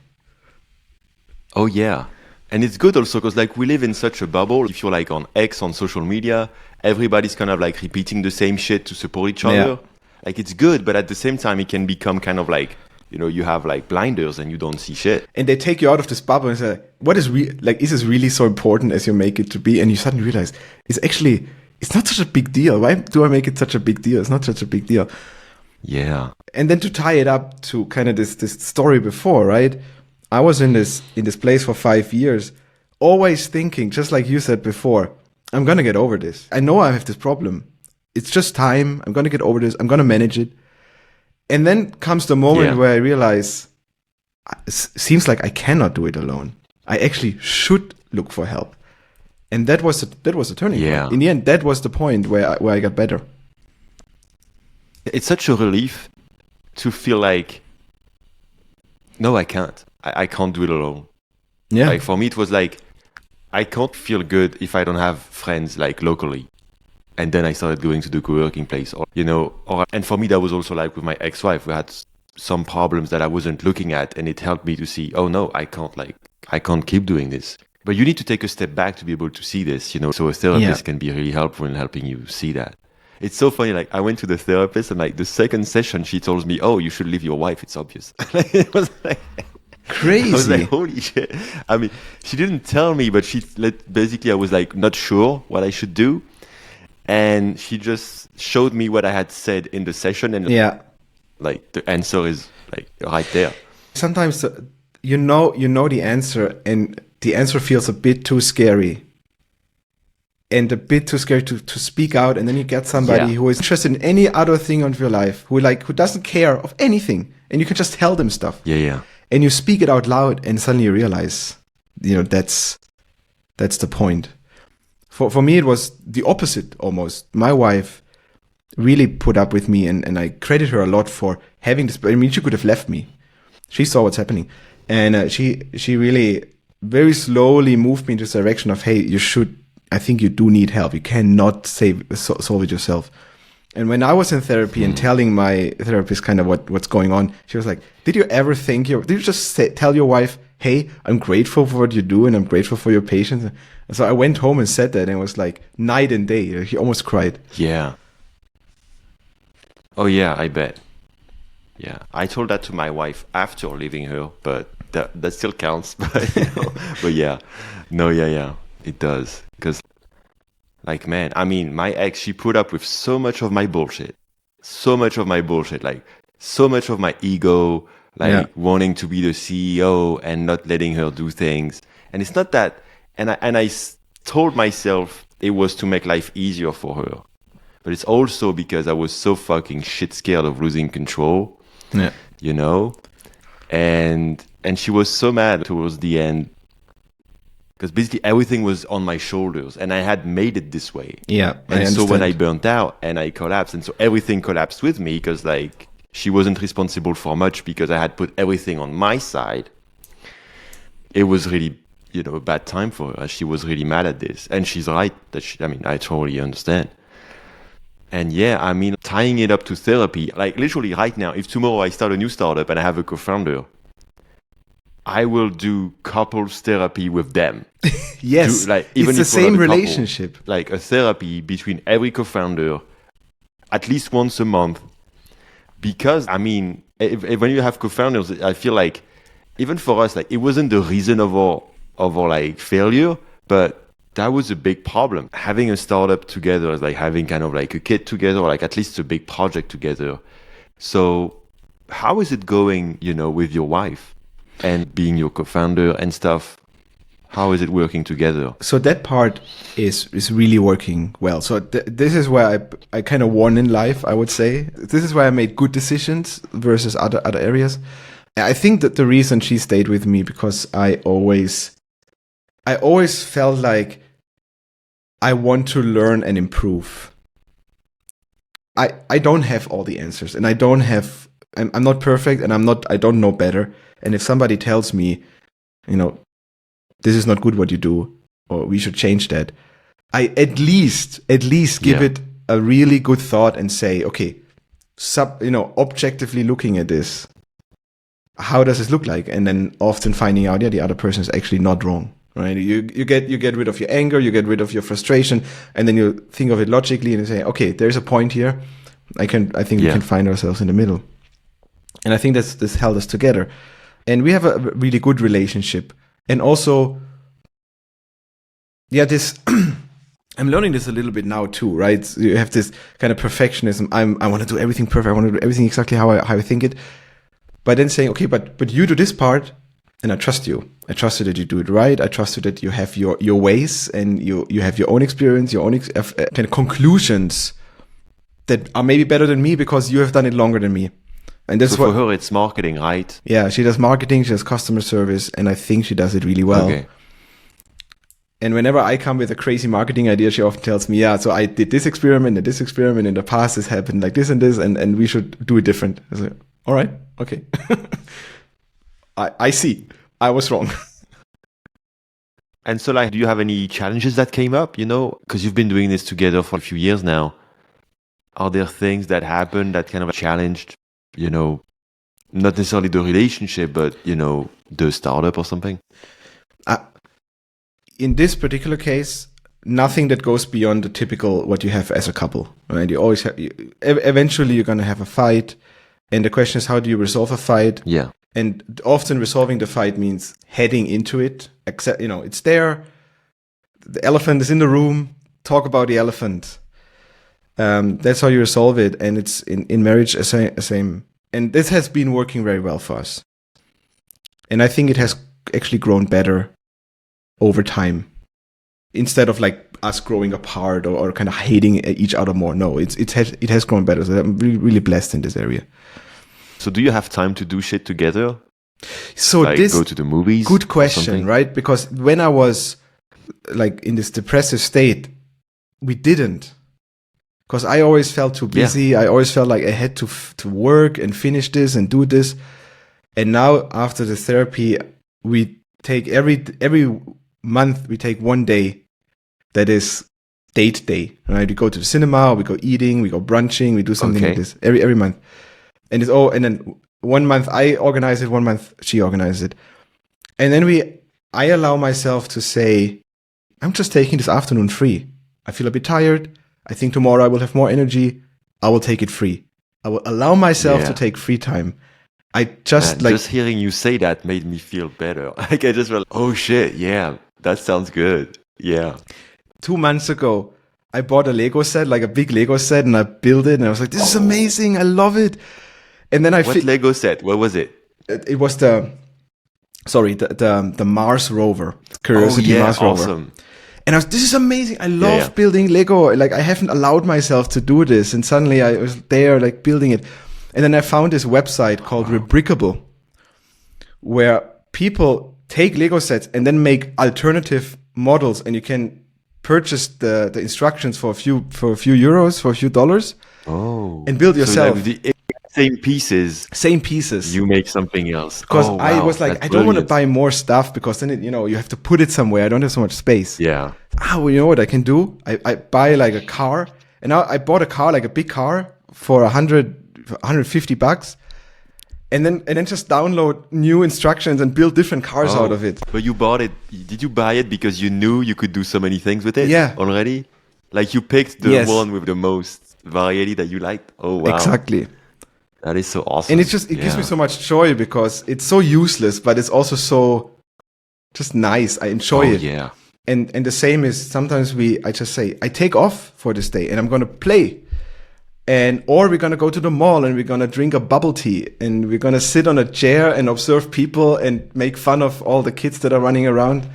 Oh yeah. And it's good also because like we live in such a bubble. If you're like on X, on social media, everybody's kind of like repeating the same shit to support each other. Yeah. Like it's good, but at the same time, it can become kind of like, you know, you have like blinders and you don't see shit. And they take you out of this bubble and say, what is is this really so important as you make it to be? And you suddenly realize it's not such a big deal. Why do I make it such a big deal? It's not such a big deal. Yeah. And then to tie it up to kind of this story before, right? I was in this place for 5 years, always thinking, just like you said before, I'm gonna get over this. I know I have this problem. It's just time. I'm gonna get over this. I'm gonna manage it. And then comes the moment where I realize it seems like I cannot do it alone. I actually should look for help. And that was a turning point. In the end, that was the point where I got better. It's such a relief to feel like, no, I can't. I can't do it alone. Yeah. Like for me, it was like, I can't feel good if I don't have friends like locally. And then I started going to the co-working place, and for me, that was also like with my ex-wife, we had some problems that I wasn't looking at, and it helped me to see, oh no, I can't keep doing this. But you need to take a step back to be able to see this, so a therapist can be really helpful in helping you see that. It's so funny, like I went to the therapist and like the second session, she told me, oh, you should leave your wife, it's obvious. It was like crazy. I was like, holy shit. I mean, she didn't tell me, but basically I was like not sure what I should do. And she just showed me what I had said in the session, and like the answer is like right there. Sometimes you know the answer, and the answer feels a bit too scary, and a bit too scary to speak out. And then you get somebody who is interested in any other thing of your life, who doesn't care of anything, and you can just tell them stuff. Yeah. And you speak it out loud, and suddenly you realize, that's the point. For me, it was the opposite almost. My wife really put up with me, and I credit her a lot for having this. I mean, she could have left me. She saw what's happening. And she really very slowly moved me in this direction of, hey, I think you do need help. You cannot solve it yourself. And when I was in therapy and telling my therapist kind of what's going on, she was like, did you ever think, did you just tell your wife, hey, I'm grateful for what you do and I'm grateful for your patience? And so I went home and said that, and it was like night and day. She almost cried. Yeah. Oh yeah, I bet. Yeah, I told that to my wife after leaving her, but that still counts. But yeah, no, yeah, it does. Because, like, man, I mean, my ex, she put up with so much of my bullshit, like so much of my ego, like wanting to be the CEO and not letting her do things. And it's not that, and I told myself it was to make life easier for her. But it's also because I was so fucking shit scared of losing control, and she was so mad towards the end because basically everything was on my shoulders and I had made it this way. Yeah, and so when I burnt out and I collapsed, and so everything collapsed with me because like she wasn't responsible for much because I had put everything on my side. It was really, a bad time for her. She was really mad at this, and she's right. I totally understand. And yeah, I mean, tying it up to therapy, like literally right now, if tomorrow I start a new startup and I have a co-founder, I will do couples therapy with them. Yes, even it's the same relationship. Couple, like a therapy between every co-founder, at least once a month. Because, I mean, if when you have co-founders, I feel like, even for us, like it wasn't the reason of our like failure, but that was a big problem. Having a startup together is like having kind of like a kid together, or like at least a big project together. So how is it going, with your wife and being your co-founder and stuff? How is it working together? So that part is really working well. So this is where I kind of won in life, I would say. This is where I made good decisions versus other areas. I think that the reason she stayed with me because I always felt like I want to learn and improve. I don't have all the answers, and I'm not perfect, and I don't know better. And if somebody tells me, this is not good what you do, or we should change that, I at least give it a really good thought and say, okay, objectively looking at this, how does this look like? And then often finding out, the other person is actually not wrong. Right, you get rid of your anger, you get rid of your frustration, and then you think of it logically and you say, okay, there's a point here. I think we can find ourselves in the middle, and I think this held us together, and we have a really good relationship. And also, this I'm learning this a little bit now too, right? So you have this kind of perfectionism. I want to do everything perfect. I want to do everything exactly how I think it. But then saying, okay, but you do this part. And I trust you. I trust you that you do it right. I trust you that you have your ways and you have your own experience, your own kind of conclusions that are maybe better than me because you have done it longer than me. And that's So for her, it's marketing, right? Yeah, she does marketing, she does customer service, and I think she does it really well. Okay. And whenever I come with a crazy marketing idea, she often tells me, yeah, so I did this experiment and this experiment in the past, this happened like this and this, and we should do it different. I was like, all right, okay. I see. I was wrong. And so, like, do you have any challenges that came up, you know? Because you've been doing this together for a few years now. Are there things that happened that kind of challenged, you know, not necessarily the relationship, but, you know, the startup or something? In this particular case, nothing that goes beyond the typical what you have as a couple, right? You always have, eventually you're going to have a fight. And the question is, how do you resolve a fight? Yeah. And often resolving the fight means heading into it. Accept, you know, it's there. The elephant is in the room. Talk about the elephant. That's how you resolve it. And it's in marriage the same. And this has been working very well for us. And I think it has actually grown better over time. Instead of like us growing apart or kind of hating each other more. No, it has grown better. So I'm really, really blessed in this area. So do you have time to do shit together? So like this go to the movies? Good question, right? Because when I was like in this depressive state, we didn't. Because I always felt too busy. Yeah. I always felt like I had to work and finish this and do this. And now after the therapy, we take every month we take one day that is date day. Right? We go to the cinema, we go eating, we go brunching, we do something like this every month. And and then 1 month I organize it, 1 month she organizes it. And then I allow myself to say, I'm just taking this afternoon free. I feel a bit tired. I think tomorrow I will have more energy. I will take it free. I will allow myself to take free time. Just hearing you say that made me feel better. Like I just felt, oh shit, yeah, that sounds good. Yeah. 2 months ago, I bought a Lego set, like a big Lego set, and I built it, and I was like, this is amazing. I love it. And then what Lego set? What was it? It was the Mars rover, Curiosity Mars rover. Awesome. And this is amazing. I love building Lego. Like I haven't allowed myself to do this, and suddenly I was there, like building it. And then I found this website called Rebrickable, where people take Lego sets and then make alternative models, and you can purchase the instructions for a few euros, for a few dollars, and build yourself. So like same pieces. You make something else. Because I was like, I don't want to buy more stuff because then you have to put it somewhere. I don't have so much space. Yeah. Well, you know what I can do? I buy like a car, and now I bought a car, like a big car, for $150, and then just download new instructions and build different cars out of it. But you bought it. Did you buy it because you knew you could do so many things with it? Yeah. Already? Like you picked the one with the most variety that you liked? Oh, wow. Exactly. That is so awesome. And it gives me so much joy because it's so useless, but it's also so just nice. I enjoy it. Yeah. And the same is sometimes I just say, I take off for this day and I'm going to play. Or we're going to go to the mall and we're going to drink a bubble tea and we're going to sit on a chair and observe people and make fun of all the kids that are running around.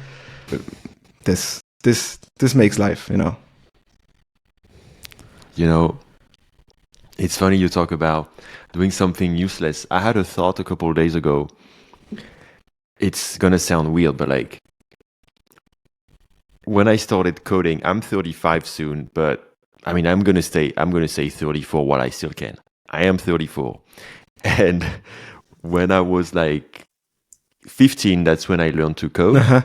This makes life, you know. You know, it's funny you talk about doing something useless. I had a thought a couple of days ago. It's going to sound weird, but like when I started coding, I'm 35 soon, but I mean, I'm going to say 34 while I still can. I am 34. And when I was like 15, that's when I learned to code. Uh-huh.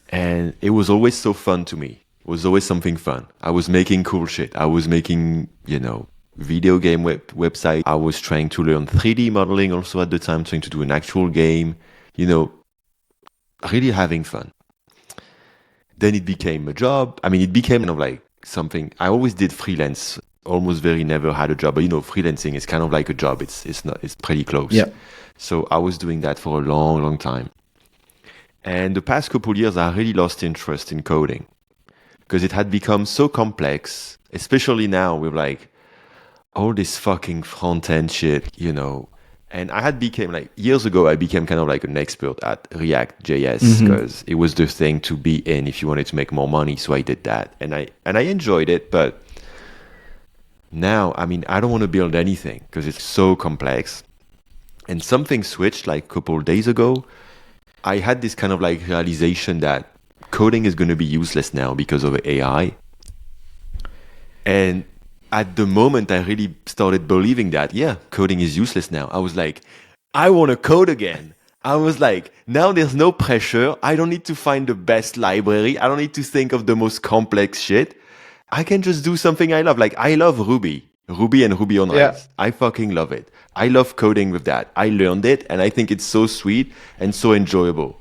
And it was always so fun to me. It was always something fun. I was making cool shit. I was making, video game website. I was trying to learn 3D modeling also at the time, trying to do an actual game, really having fun. Then it became a job. I mean, it became kind of like something. I always did freelance, almost never had a job. But freelancing is kind of like a job. It's pretty close. Yeah. So I was doing that for a long, long time. And the past couple of years, I really lost interest in coding because it had become so complex, especially now with like all this fucking front-end shit, And I had became like years ago, I became kind of like an expert at React JS because it was the thing to be in if you wanted to make more money. So I did that, and I enjoyed it. But now, I mean, I don't want to build anything because it's so complex. And something switched like a couple of days ago. I had this kind of like realization that coding is going to be useless now because of AI. And at the moment, I really started believing that, yeah, coding is useless now. I was like, I want to code again. I was like, now there's no pressure. I don't need to find the best library. I don't need to think of the most complex shit. I can just do something I love. Like, I love Ruby and Ruby on Rails. I fucking love it. I love coding with that. I learned it, and I think it's so sweet and so enjoyable.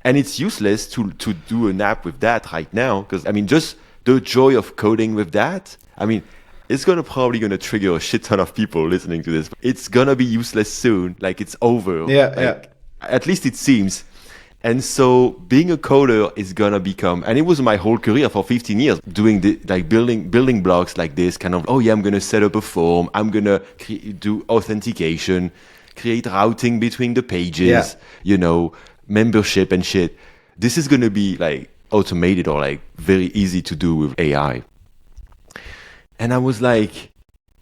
And it's useless to do an app with that right now because, I mean, just the joy of coding with that, I mean, it's probably gonna trigger a shit ton of people listening to this. It's gonna be useless soon. Like, it's over. At least it seems. And so being a coder is gonna become, and it was my whole career for 15 years, doing building blocks like this, kind of, oh yeah, I'm gonna set up a form, I'm gonna do authentication, create routing between the pages, membership and shit. This is gonna be like automated or like very easy to do with AI. And I was like,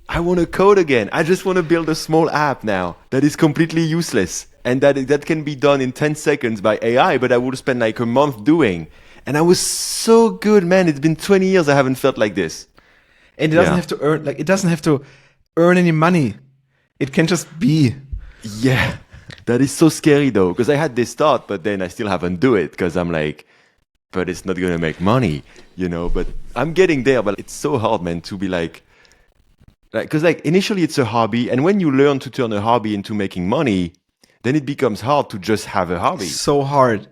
I want to code again. I just want to build a small app now that is completely useless and that can be done in 10 seconds by AI, but I would spend like a month doing. And I was so good, man. It's been 20 years I haven't felt like this. And it doesn't have to earn, like, it doesn't have to earn any money. It can just be. Yeah. That is so scary though, because I had this thought, but then I still haven't do it because I'm like, but it's not going to make money, but I'm getting there, but it's so hard, man, to be like, because like initially it's a hobby. And when you learn to turn a hobby into making money, then it becomes hard to just have a hobby. So hard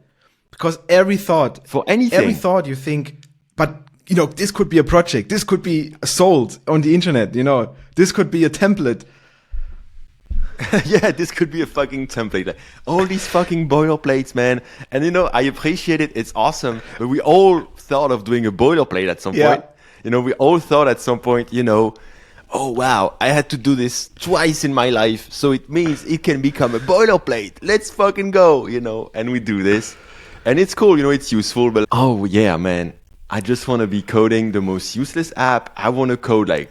because every thought you think, but this could be a project. This could be sold on the internet. This could be a template. Yeah, this could be a fucking template. Like, all these fucking boilerplates, man. And I appreciate it. It's awesome. But we all thought of doing a boilerplate at some point. We all thought at some point, oh wow, I had to do this twice in my life, so it means it can become a boilerplate. Let's fucking go, and we do this. And it's cool, it's useful, but oh yeah, man, I just want to be coding the most useless app. I want to code like,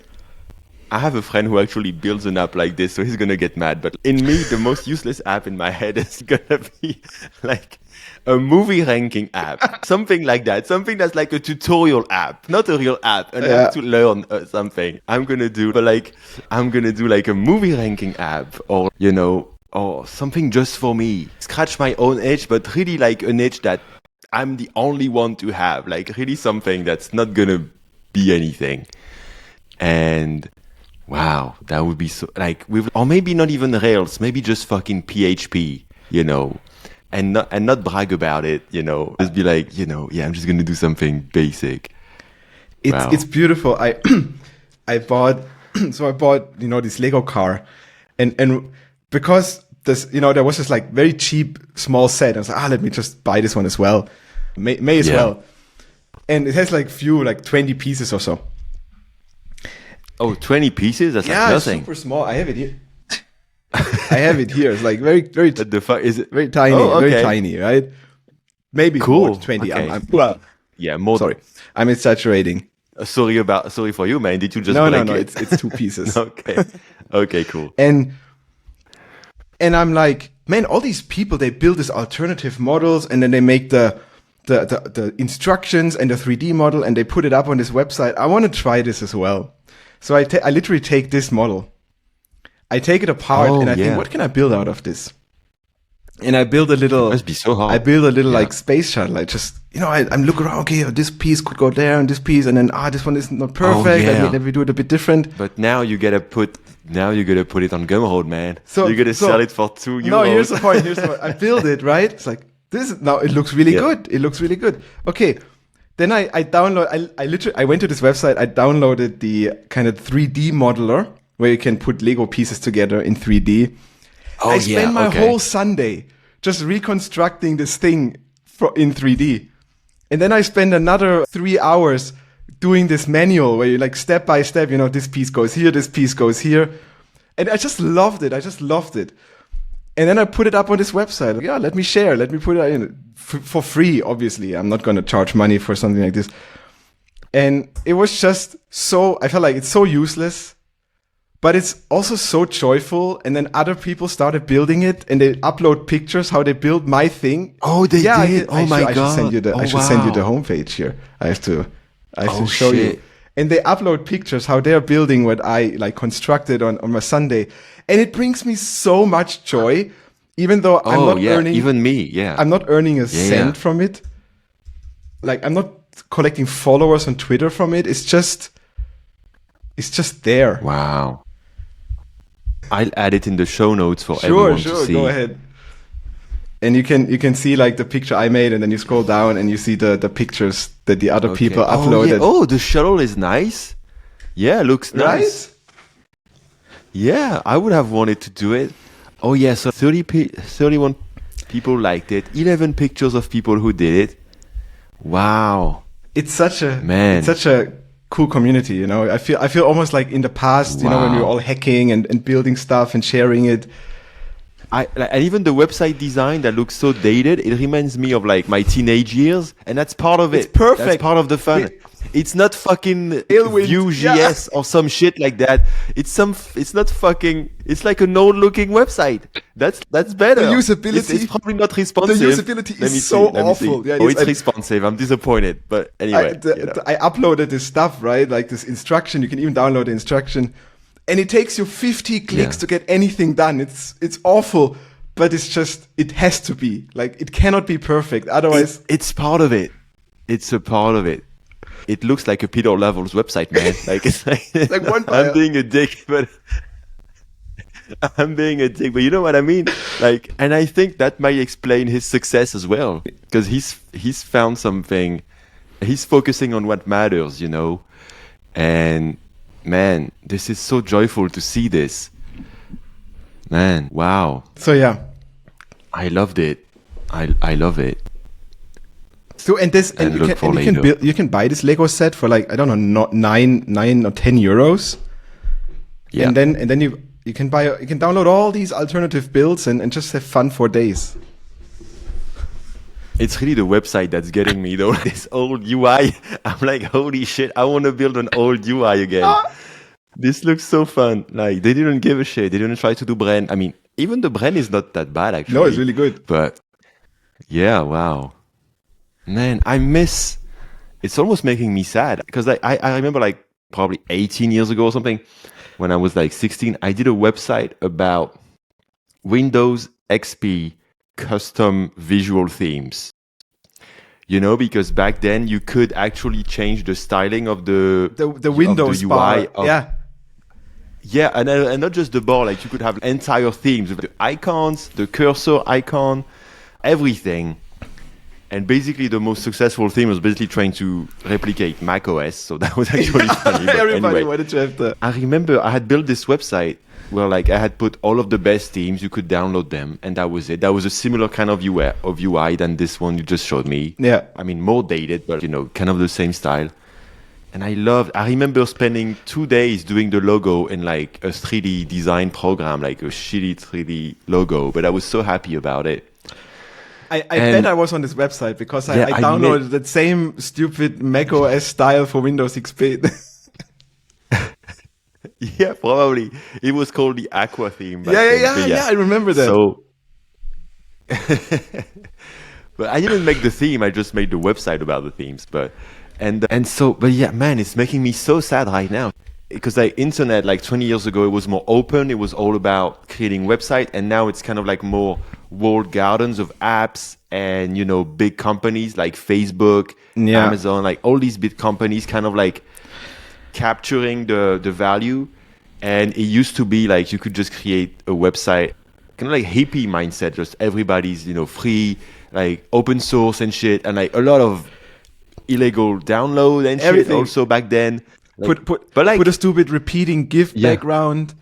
I have a friend who actually builds an app like this, so he's going to get mad. But in me, the most useless app in my head is going to be like a movie ranking app. Something like that. Something that's like a tutorial app, not a real app. And I have to learn something. I'm going to do like a movie ranking app or, or something just for me. Scratch my own itch, but really like an itch that I'm the only one to have. Like really something that's not going to be anything. And wow, that would be so like or maybe not even Rails, maybe just fucking PHP, and not brag about it, just be like, yeah, I'm just gonna do something basic. It's beautiful. I bought this Lego car, and because this there was this like very cheap small set. I was like, let me just buy this one as well, may as well, and it has like 20 pieces or so. Oh, 20 pieces? That's like nothing. Super small. I have it here. It's like very, very. The fuck is it? Very tiny, very tiny, right? Maybe cool. More 20. Okay. Well, yeah, more. Sorry, I'm exaggerating. Sorry for you, man. Did you just no? it? It's 2 pieces. Okay, cool. And I'm like, man, all these people, they build these alternative models, and then they make the instructions and the 3D model, and they put it up on this website. I want to try this as well. So I literally take this model, I take it apart, and I think, what can I build out of this? And I build a little. It must be so hard. I build a little like space shuttle. I just, I'm looking around. Okay, this piece could go there, and this piece, and then this one is not perfect. Let me do it a bit different. But now you gotta put it on Gumroad, man. So you gotta sell it for €2. No, here's the point. I build it right. It's like now it looks really good. It looks really good. Okay. Then I I went to this website, I downloaded the kind of 3D modeler where you can put Lego pieces together in 3D. I spent my whole Sunday just reconstructing this thing in 3D. And then I spent another 3 hours doing this manual where you like step by step, this piece goes here, this piece goes here. And I just loved it. And then I put it up on this website. Yeah, let me share. Let me put it in for free. Obviously, I'm not going to charge money for something like this. And it was just so, I felt like it's so useless, but it's also so joyful. And then other people started building it, and they upload pictures how they build my thing. Oh, they did. I should send you the homepage here. I have to show you. And they upload pictures how they're building what I like constructed on my Sunday. And it brings me so much joy, even though I'm not earning. Even me, yeah. I'm not earning a cent from it. Like, I'm not collecting followers on Twitter from it. It's just there. Wow. I'll add it in the show notes for everyone to see. Go ahead. And you can see like the picture I made, and then you scroll down and you see the pictures that the other people uploaded. Oh, the shuttle is nice. Yeah, looks nice. Right? Yeah, I would have wanted to do it. Oh yeah, so 31 people liked it. 11 pictures of people who did it. Wow. It's such a cool community, you know. I feel almost like in the past, you know, when we were all hacking and building stuff and sharing it. And even the website design that looks so dated, it reminds me of like my teenage years, and that's part of it. It's perfect. That's part of the fun. It's not fucking Vue.js or some shit like that. It's not fucking. It's like an old-looking website. That's better. The usability. It's probably not responsive. The usability is so awful. Yeah, it's responsive. I'm disappointed, but anyway. I uploaded this stuff, right? Like this instruction. You can even download the instruction, and it takes you 50 clicks to get anything done. It's awful, but it's just, it has to be. Like, it cannot be perfect. Otherwise, it's part of it. It's a part of it. It looks like a Peter Level's website, man. Like, it's like one. I'm being a dick, but you know what I mean? Like, and I think that might explain his success as well, because he's found something. He's focusing on what matters, you know. And man, this is so joyful to see this. Man, wow. So yeah, I loved it. I love it. So you can buy this Lego set for like, I don't know, not 9 or 10 euros. Yeah. And then you can download all these alternative builds and just have fun for days. It's really the website that's getting me though. This old UI. I'm like, holy shit, I want to build an old UI again. This looks so fun. Like, they didn't give a shit. They didn't try to do brand. I mean, even the brand is not that bad actually. No, it's really good. But yeah, wow. Man, it's almost making me sad, because I remember like probably 18 years ago or something, when I was like 16, I did a website about Windows XP custom visual themes. You know, because back then you could actually change the styling of the Windows of the UI bar. Yeah, and not just the bar, like you could have entire themes with the icons, the cursor icon, everything. And basically, the most successful theme was basically trying to replicate macOS. So that was actually funny. But Everybody wanted to have that. I remember I had built this website where like I had put all of the best themes. You could download them, and that was it. That was a similar kind of UI than this one you just showed me. Yeah. I mean, more dated, but you know, kind of the same style. And I remember spending 2 days doing the logo in like a 3D design program, like a shitty 3D logo. But I was so happy about it. I bet I was on this website because I downloaded that same stupid macOS style for Windows XP. Yeah, probably. It was called the Aqua theme. Yeah, I remember that. So, but I didn't make the theme. I just made the website about the themes. But yeah, man, it's making me so sad right now. Because the internet, like 20 years ago, it was more open. It was all about creating website, and now it's kind of like more walled gardens of apps and, you know, big companies like Facebook, Amazon, like all these big companies kind of like capturing the value. And it used to be like you could just create a website, kind of like hippie mindset, just everybody's, you know, free, like open source and shit, and like a lot of illegal download and shit also back then. Like, put a stupid repeating GIF background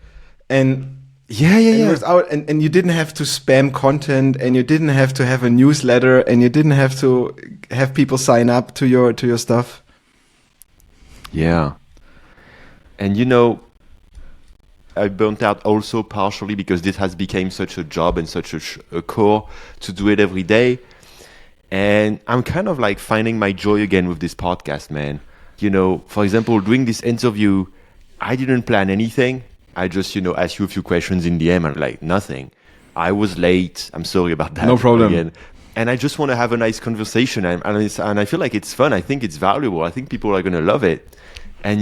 and and you didn't have to spam content, and you didn't have to have a newsletter, and you didn't have to have people sign up to your stuff. Yeah. And you know, I burnt out also partially because this has become such a job and such a core to do it every day. And I'm kind of like finding my joy again with this podcast, man. You know, for example, doing this interview, I didn't plan anything. I just, asked you a few questions in DM and like nothing. I was late. I'm sorry about that. No problem. Again. And I just want to have a nice conversation. And I feel like it's fun. I think it's valuable. I think people are going to love it. And,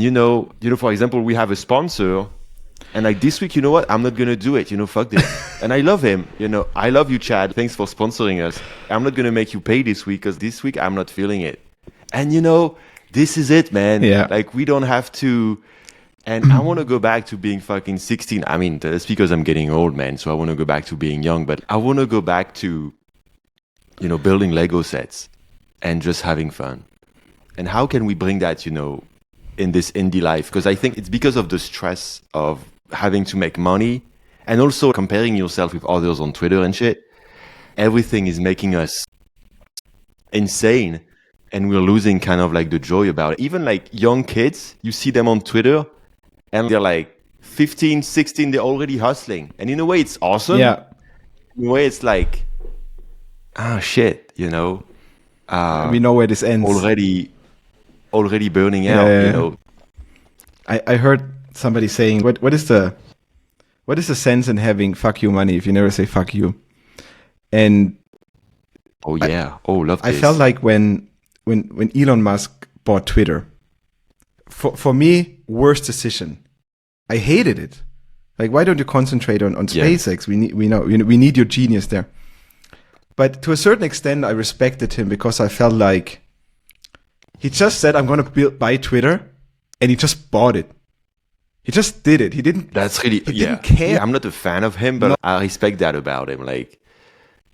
for example, we have a sponsor. And like this week, you know what? I'm not going to do it. Fuck this. And I love him. I love you, Chad. Thanks for sponsoring us. I'm not going to make you pay this week because this week I'm not feeling it. And, this is it, man. Yeah. Like we don't have to. And I want to go back to being fucking 16. I mean, that's because I'm getting old, man. So I want to go back to being young. But I want to go back to, building Lego sets and just having fun. And how can we bring that, in this indie life? Because I think it's because of the stress of having to make money and also comparing yourself with others on Twitter and shit. Everything is making us insane. And we're losing kind of like the joy about it. Even like young kids, you see them on Twitter and they're like 15, 16, they're already hustling. And in a way, it's awesome. Yeah. In a way, it's like, shit, we know where this ends. Already burning out, I heard somebody saying, what is the sense in having fuck you money if you never say fuck you? And love this. I felt like when Elon Musk bought Twitter, for me, worst decision. I hated it. Like, why don't you concentrate on SpaceX? We need your genius there. But to a certain extent, I respected him because I felt like he just said, I'm going to buy Twitter, and he just bought it. He just did it. He didn't. That's really. He didn't care. Yeah, I'm not a fan of him, but I respect that about him. Like,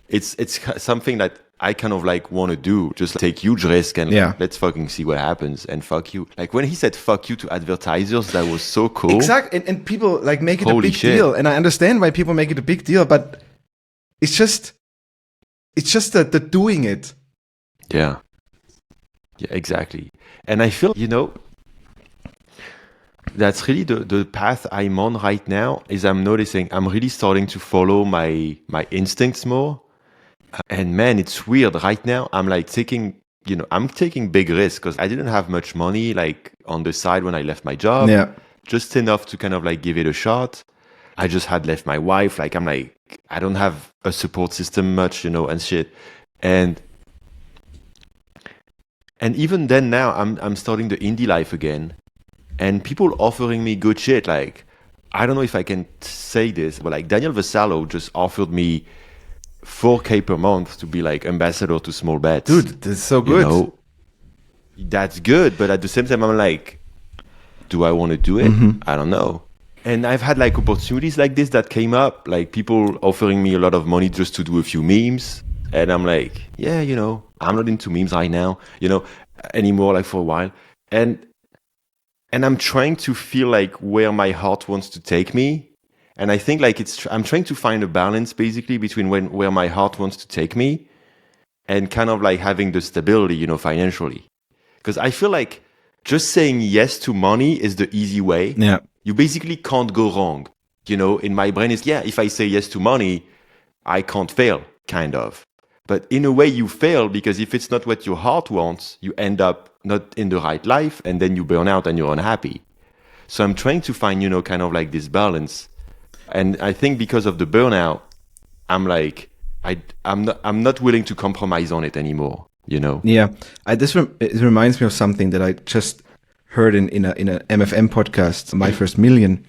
it's something that I kind of like want to do. Just take huge risk and let's fucking see what happens and fuck you. Like when he said fuck you to advertisers, that was so cool. Exactly. And people like make it Holy a big shit. deal. And I understand why people make it a big deal, but it's just the doing it. Yeah. Yeah, exactly. And I feel, that's really the path I'm on right now is I'm noticing I'm really starting to follow my instincts more. And man, it's weird. Right now, I'm like taking big risks because I didn't have much money like on the side when I left my job. Yeah. Just enough to kind of like give it a shot. I just had left my wife. Like I'm like, I don't have a support system much, and shit. And even then now I'm starting the indie life again. And people offering me good shit. Like, I don't know if I can say this, but like Daniel Vassallo just offered me $4,000 per month to be like ambassador to Small Bets. Dude, that's so good. That's good. But at the same time, I'm like, do I want to do it? Mm-hmm. I don't know. And I've had like opportunities like this that came up, like people offering me a lot of money just to do a few memes. And I'm like, yeah, I'm not into memes right now, anymore, like for a while. And I'm trying to feel like where my heart wants to take me. And I think like I'm trying to find a balance basically between where my heart wants to take me and kind of like having the stability, financially. Because I feel like just saying yes to money is the easy way. Yeah. You basically can't go wrong. In my brain is, if I say yes to money, I can't fail, kind of. But in a way you fail because if it's not what your heart wants, you end up not in the right life and then you burn out and you're unhappy. So I'm trying to find, kind of like this balance. And I think because of the burnout, I'm like, I'm not willing to compromise on it anymore, Yeah. It reminds me of something that I just heard in a MFM podcast, My First Million,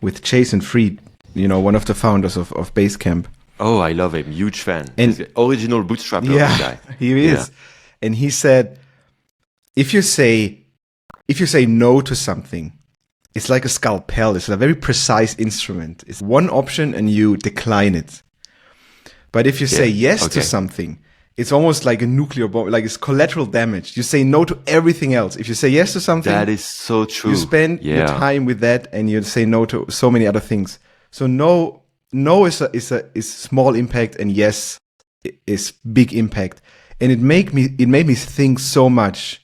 with Jason Fried, one of the founders of Basecamp. Oh, I love him. Huge fan. And he's the original bootstrapper guy. He is. Yeah. And he said, if you say no to something, it's like a scalpel. It's a very precise instrument. It's one option and you decline it. But if you say yes to something, it's almost like a nuclear bomb, like it's collateral damage. You say no to everything else. If you say yes to something, that is so true. You spend your time with that and you say no to so many other things. So no is small impact and yes is big impact. And it made me think so much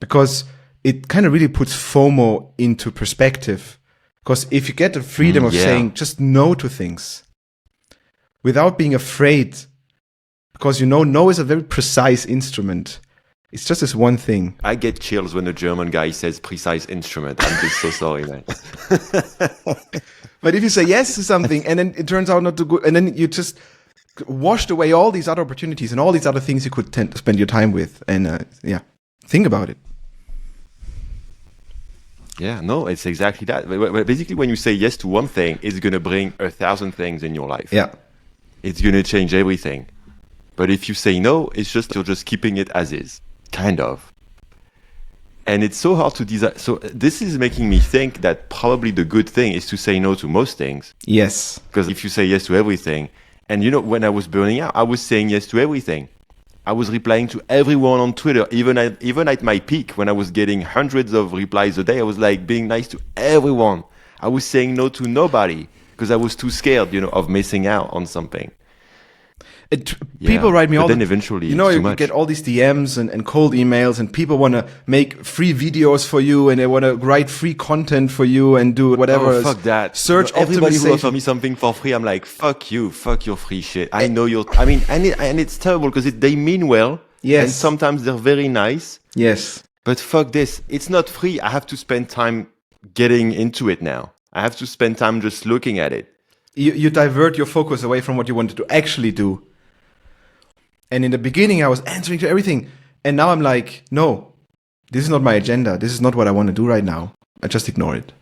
because it kind of really puts FOMO into perspective. Because if you get the freedom of Yeah. saying just no to things without being afraid, because no is a very precise instrument. It's just this one thing. I get chills when a German guy says precise instrument. I'm just so sorry, man. But if you say yes to something and then it turns out not to go, and then you just washed away all these other opportunities and all these other things you could tend to spend your time with. And think about it. Yeah, no, it's exactly that. Basically, when you say yes to one thing, it's going to bring 1,000 things in your life. Yeah. It's going to change everything. But if you say no, it's just, you're just keeping it as is, kind of. And it's so hard to decide. So this is making me think that probably the good thing is to say no to most things. Yes. Because if you say yes to everything, and when I was burning out, I was saying yes to everything. I was replying to everyone on Twitter, even at my peak, when I was getting hundreds of replies a day. I was like being nice to everyone. I was saying no to nobody because I was too scared, of missing out on something. People write me all then eventually, you get all these DMs and cold emails, and people want to make free videos for you, and they want to write free content for you and do whatever. Oh, fuck that. Search everybody who optimization. offers me something for free, I'm like, fuck you, fuck your free shit. I know and it's terrible because they mean well. Yes. And sometimes they're very nice. Yes. But fuck this. It's not free. I have to spend time getting into it now. I have to spend time just looking at it. You divert your focus away from what you wanted to actually do. And in the beginning, I was answering to everything. And now I'm like, no, this is not my agenda. This is not what I want to do right now. I just ignore it.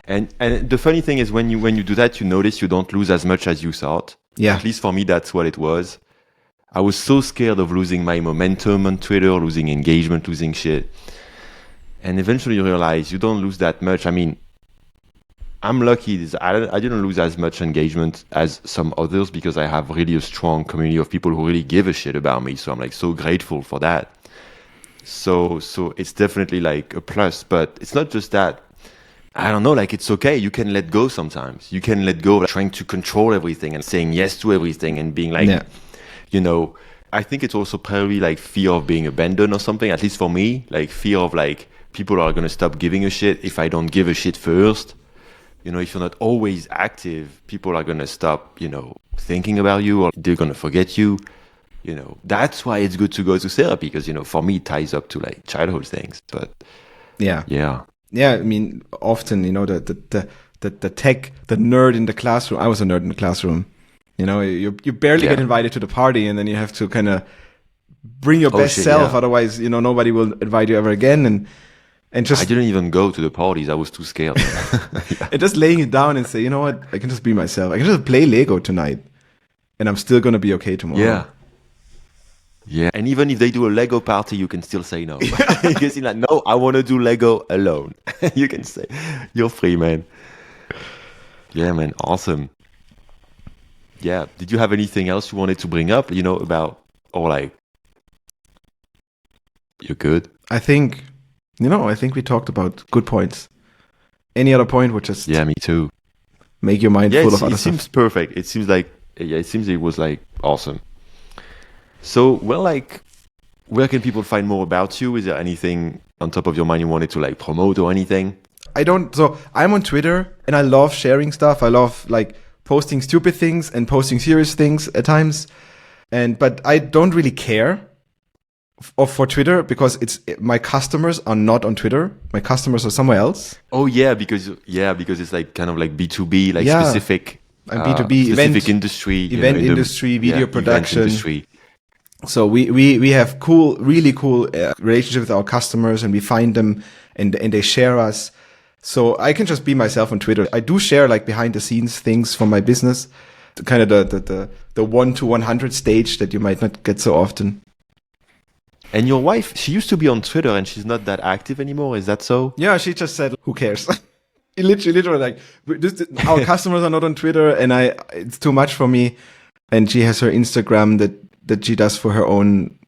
And the funny thing is when you do that, you notice you don't lose as much as you thought. Yeah. At least for me, that's what it was. I was so scared of losing my momentum on Twitter, losing engagement, losing shit. And eventually you realize you don't lose that much. I mean, I'm lucky. I didn't lose as much engagement as some others because I have really a strong community of people who really give a shit about me. So I'm like so grateful for that. So it's definitely like a plus, but it's not just that. I don't know, like it's okay. You can let go sometimes. You can let go of trying to control everything and saying yes to everything and being like, I think it's also probably like fear of being abandoned or something, at least for me, like fear of like people are going to stop giving a shit if I don't give a shit first. If you're not always active, people are going to stop, thinking about you, or they're going to forget you. That's why it's good to go to therapy because, for me, it ties up to like childhood things. But yeah. Yeah, I mean, often, the tech, the nerd in the classroom. I was a nerd in the classroom. You barely get invited to the party, and then you have to kind of bring your best self. Yeah. Otherwise, nobody will invite you ever again. And just I didn't even go to the parties. I was too scared. And just laying it down and say, you know what? I can just be myself. I can just play Lego tonight, and I'm still gonna be okay tomorrow. Yeah. Yeah, and even if they do a Lego party, you can still say no. You can say like, no, I want to do Lego alone. You can say, you're free, man. Yeah, man, awesome. Yeah, did you have anything else you wanted to bring up, about, or like, you're good? I think we talked about good points. Any other point would just me too. Make your mind full of other stuff. It seems perfect. It seems like it was like awesome. So, well, like, where can people find more about you? Is there anything on top of your mind you wanted to like promote or anything? So I'm on Twitter and I love sharing stuff. I love like posting stupid things and posting serious things at times. But I don't really care for Twitter because my customers are not on Twitter. My customers are somewhere else. Oh yeah, because it's like kind of like B2B, like specific. And B2B specific industry, industry, video production. Event industry. So we have really cool relationship with our customers, and we find them and they share us. So I can just be myself on Twitter. I do share like behind the scenes things from my business, kind of the 1 to 100 stage that you might not get so often. And your wife, she used to be on Twitter and she's not that active anymore. Is that so? Yeah, she just said, who cares? literally like, our customers are not on Twitter and it's too much for me. And she has her Instagram that she does for her own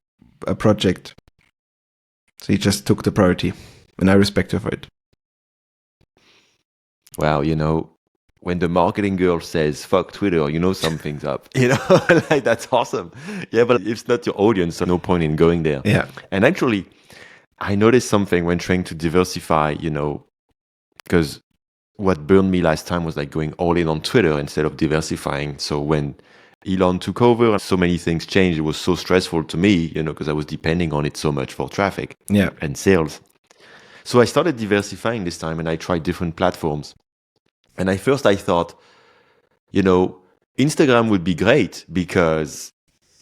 project. So he just took the priority and I respect her for it. Wow, when the marketing girl says, fuck Twitter, something's up. Like that's awesome. Yeah, but if it's not your audience, so no point in going there. Yeah. And actually, I noticed something when trying to diversify, because what burned me last time was like going all in on Twitter instead of diversifying. So when Elon took over, so many things changed. It was so stressful to me, because I was depending on it so much for traffic and sales. So I started diversifying this time and I tried different platforms. And at first I thought, Instagram would be great because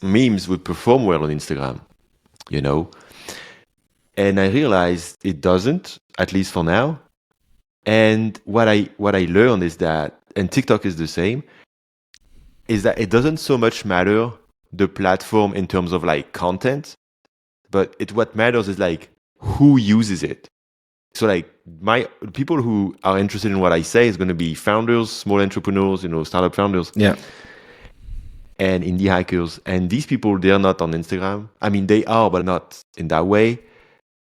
memes would perform well on Instagram, And I realized it doesn't, at least for now. And what I learned is that, and TikTok is the same, is that it doesn't so much matter the platform in terms of like content, but what matters is like who uses it. So like people who are interested in what I say is going to be founders, small entrepreneurs, startup founders. Yeah. And indie hackers. And these people, they're not on Instagram. I mean, they are, but not in that way.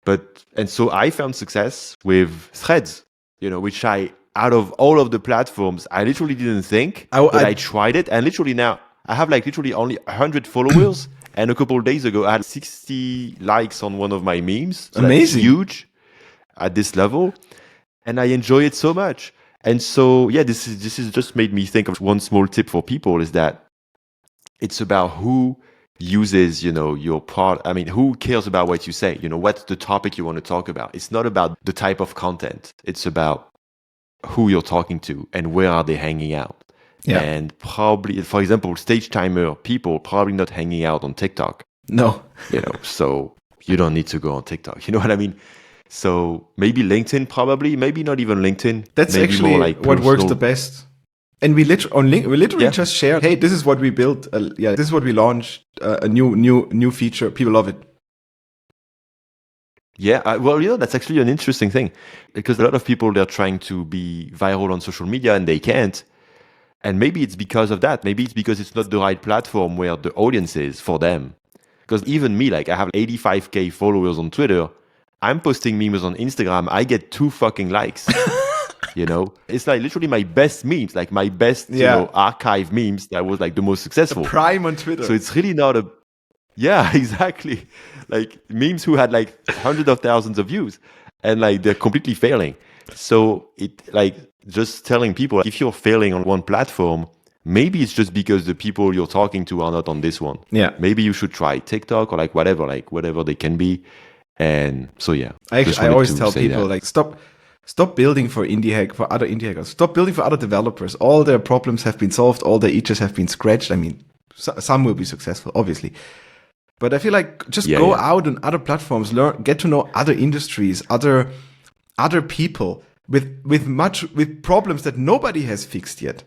And so I found success with Threads, which out of all of the platforms, I literally didn't think, but I tried it. And literally now I have like literally only 100 followers. And a couple of days ago, I had 60 likes on one of my memes. So amazing. That's huge at this level. And I enjoy it so much. And so, yeah, this is just made me think of one small tip for people is that it's about who uses, your part. I mean, who cares about what you say? What's the topic you want to talk about? It's not about the type of content. It's about who you're talking to and where are they hanging out. Yeah. And probably, for example, stagetimer people probably not hanging out on TikTok. No. So you don't need to go on TikTok. You know what I mean? So maybe LinkedIn, probably, maybe not even LinkedIn. That's maybe actually more like what works the best. And we literally just shared, hey, this is what we built. This is what we launched. A new feature. People love it. Yeah, well, that's actually an interesting thing because a lot of people, they're trying to be viral on social media and they can't. And maybe it's because of that. Maybe it's because it's not the right platform where the audience is for them. Because even me, like I have 85K followers on Twitter. I'm posting memes on Instagram. I get 2 fucking likes. It's like literally my best memes, like my best, archive memes that was like the most successful. The prime on Twitter. So it's really not exactly. Like memes who had like hundreds of thousands of views and like they're completely failing. So it like just telling people if you're failing on one platform, maybe it's just because the people you're talking to are not on this one. Yeah. Maybe you should try TikTok or like whatever they can be. And so, yeah. I always tell people like stop building for other indie hackers. Stop building for other developers. All their problems have been solved. All their itches have been scratched. I mean, some will be successful, obviously. But I feel like just go out on other platforms, get to know other industries, other people with problems that nobody has fixed yet,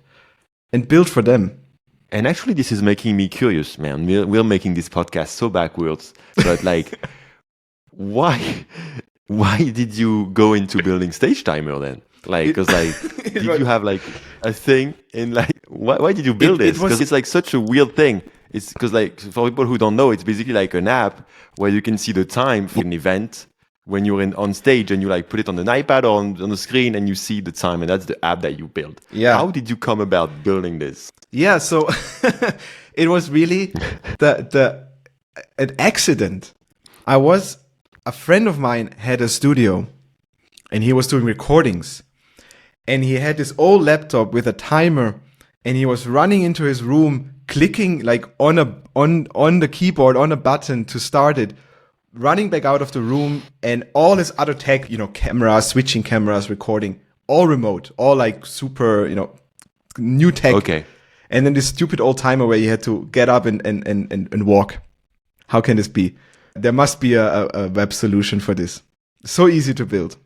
and build for them. And actually, this is making me curious, man. We're making this podcast so backwards, but like, why did you go into building stagetimer then? Like, because like, did you have like a thing in like, why did you build this? Because it's like such a weird thing. It's because like, for people who don't know, it's basically like an app where you can see the time for an event when you're on stage and you like put it on an iPad or on the screen and you see the time, and that's the app that you build. Yeah. How did you come about building this? Yeah, so it was really an accident. A friend of mine had a studio and he was doing recordings, and he had this old laptop with a timer, and he was running into his room, clicking like on the keyboard on a button to start it, running back out of the room, and all his other tech, cameras, switching cameras, recording, all remote, all like super, new tech. Okay. And then this stupid old timer where you had to get up and walk. How can this be? There must be a web solution for this. So easy to build.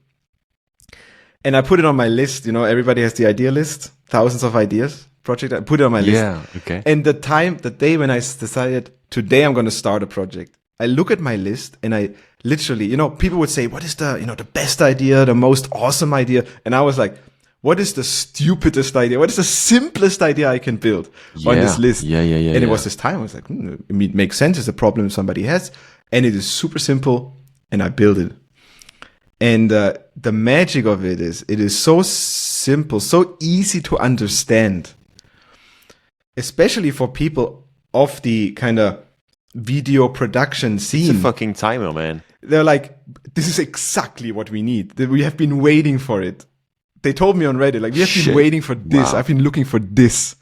And I put it on my list. Everybody has the idea list, thousands of ideas project. I put it on my list. Yeah, okay. And the day when I decided today I'm going to start a project, I look at my list and I literally, people would say, what is the best idea, the most awesome idea? And I was like, what is the stupidest idea? What is the simplest idea I can build on this list? Yeah. And it was this time. I was like, it makes sense. It's a problem somebody has. And it is super simple. And I build it. And the magic of it is so simple, so easy to understand, especially for people of the kind of video production scene. It's a fucking timer, man. They're like, this is exactly what we need. We have been waiting for it. They told me on Reddit, like, we have been Shit. waiting for this. Wow. I've been looking for this.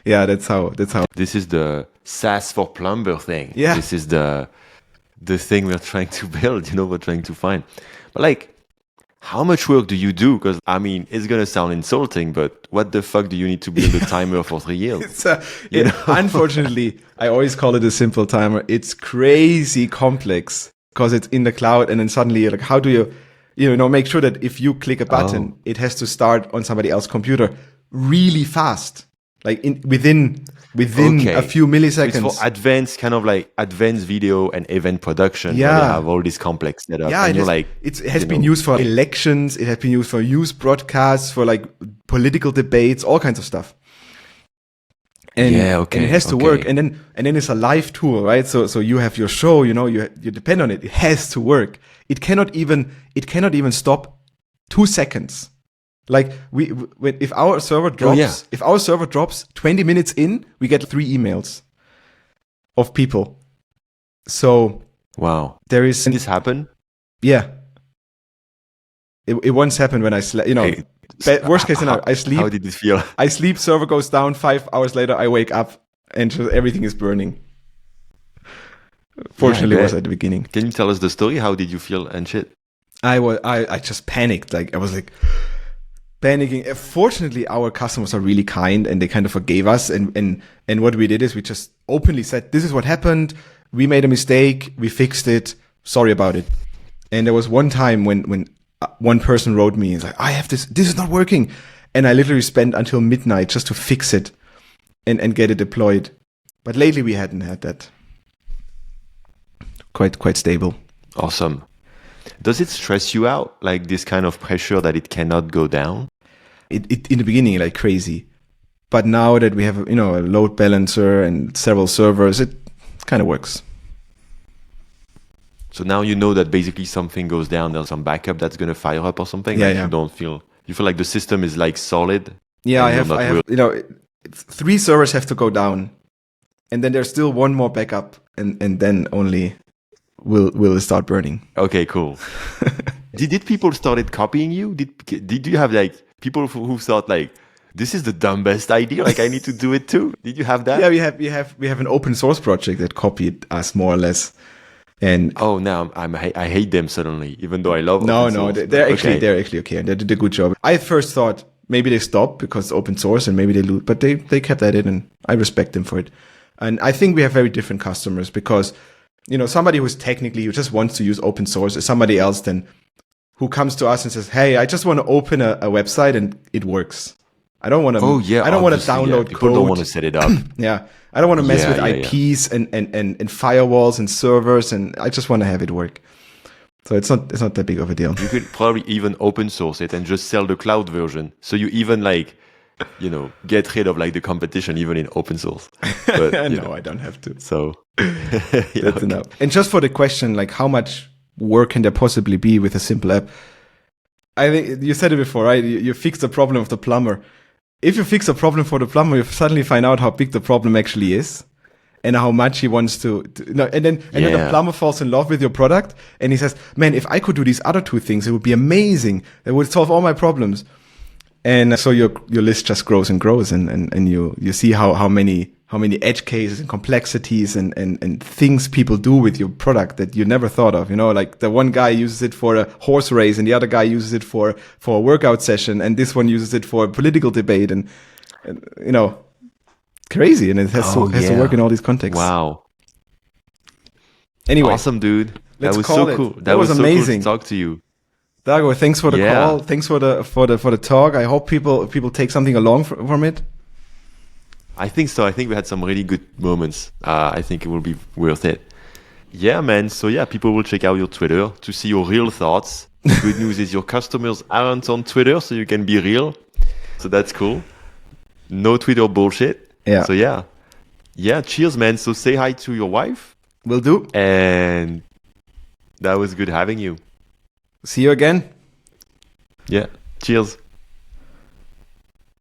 Yeah, that's how. This is the SaaS for plumber thing. Yeah. This is the thing we're trying to build, we're trying to find. But like, how much work do you do? Because I mean, it's gonna sound insulting, but what the fuck do you need to build a timer for 3 years? Unfortunately, I always call it a simple timer. It's crazy complex because it's in the cloud, and then suddenly you're like, how do you make sure that if you click a button, it has to start on somebody else's computer really fast, like within a few milliseconds. So it's for advanced video and event production. Yeah. Where they have all this complex setup. Yeah, and it has been used for elections. It has been used for news broadcasts, for like political debates, all kinds of stuff. And, and it has to work. And then it's a live tool, right? So you have your show, you depend on it. It has to work. It cannot even stop 2 seconds. Like if our server drops 20 minutes in, we get 3 emails of people. So wow, there is. Did this happen? Yeah, it once happened when I slept. Worst case scenario, I sleep. How did it feel? I sleep. Server goes down. 5 hours later, I wake up and just everything is burning. Fortunately, it was at the beginning. Can you tell us the story? How did you feel and shit? I just panicked. Like I was like panicking. Fortunately, our customers are really kind and they kind of forgave us. And what we did is we just openly said, this is what happened. We made a mistake. We fixed it. Sorry about it. And there was one time when one person wrote me, he's like, I have this is not working. And I literally spent until midnight just to fix it and get it deployed. But lately we hadn't had that. Quite stable. Awesome. Does it stress you out, like this kind of pressure that it cannot go down? It in the beginning, like crazy. But now that we have, a load balancer and several servers, it kind of works. So now you know that basically something goes down, there's some backup that's going to fire up or something. Yeah, You feel like the system is like solid. Yeah, I have 3 servers have to go down, and then there's still one more backup, and then only will start burning. Okay, cool. Did people started copying you? Did you have like people who thought like, this is the dumbest idea, like I need to do it too? Did you have that? Yeah, we have an open source project that copied us more or less. And now I hate them suddenly, even though I love no, open source. they're actually okay, and they did a good job. I first thought maybe they stopped because it's open source and maybe they lose, but they kept at it, and I respect them for it. And I think we have very different customers because somebody who just wants to use open source is somebody else then who comes to us and says, hey, I just want to open a website and it works. I don't want to. I don't want to download people code. Don't want to set it up. Yeah, I don't want to mess with IPs and firewalls and servers, and I just want to have it work. So it's not that big of a deal. You could probably even open source it and just sell the cloud version. So you even get rid of like the competition even in open source. But, I don't have to. So that's enough. And just for the question, like how much work can there possibly be with a simple app? I think you said it before, right? You fix the problem of the plumber. If you fix a problem for the plumber, you suddenly find out how big the problem actually is and how much he wants to and then the plumber falls in love with your product and he says, man, if I could do these other 2 things, it would be amazing. It would solve all my problems. And so your list just grows and grows and you see how many edge cases and complexities and things people do with your product that you never thought of. Like the one guy uses it for a horse race and the other guy uses it for a workout session and this one uses it for a political debate and crazy. And it has to work in all these contexts. Wow. Anyway. Awesome, dude. That was so cool. That was amazing. So cool to talk to you. Dago, thanks for the call. Thanks for the talk. I hope people take something along from it. I think so. I think we had some really good moments. I think it will be worth it. Yeah, man. So people will check out your Twitter to see your real thoughts. The good news is your customers aren't on Twitter, so you can be real. So that's cool. No Twitter bullshit. Yeah. So cheers, man. So say hi to your wife. Will do. And that was good having you. See you again. Yeah. Cheers.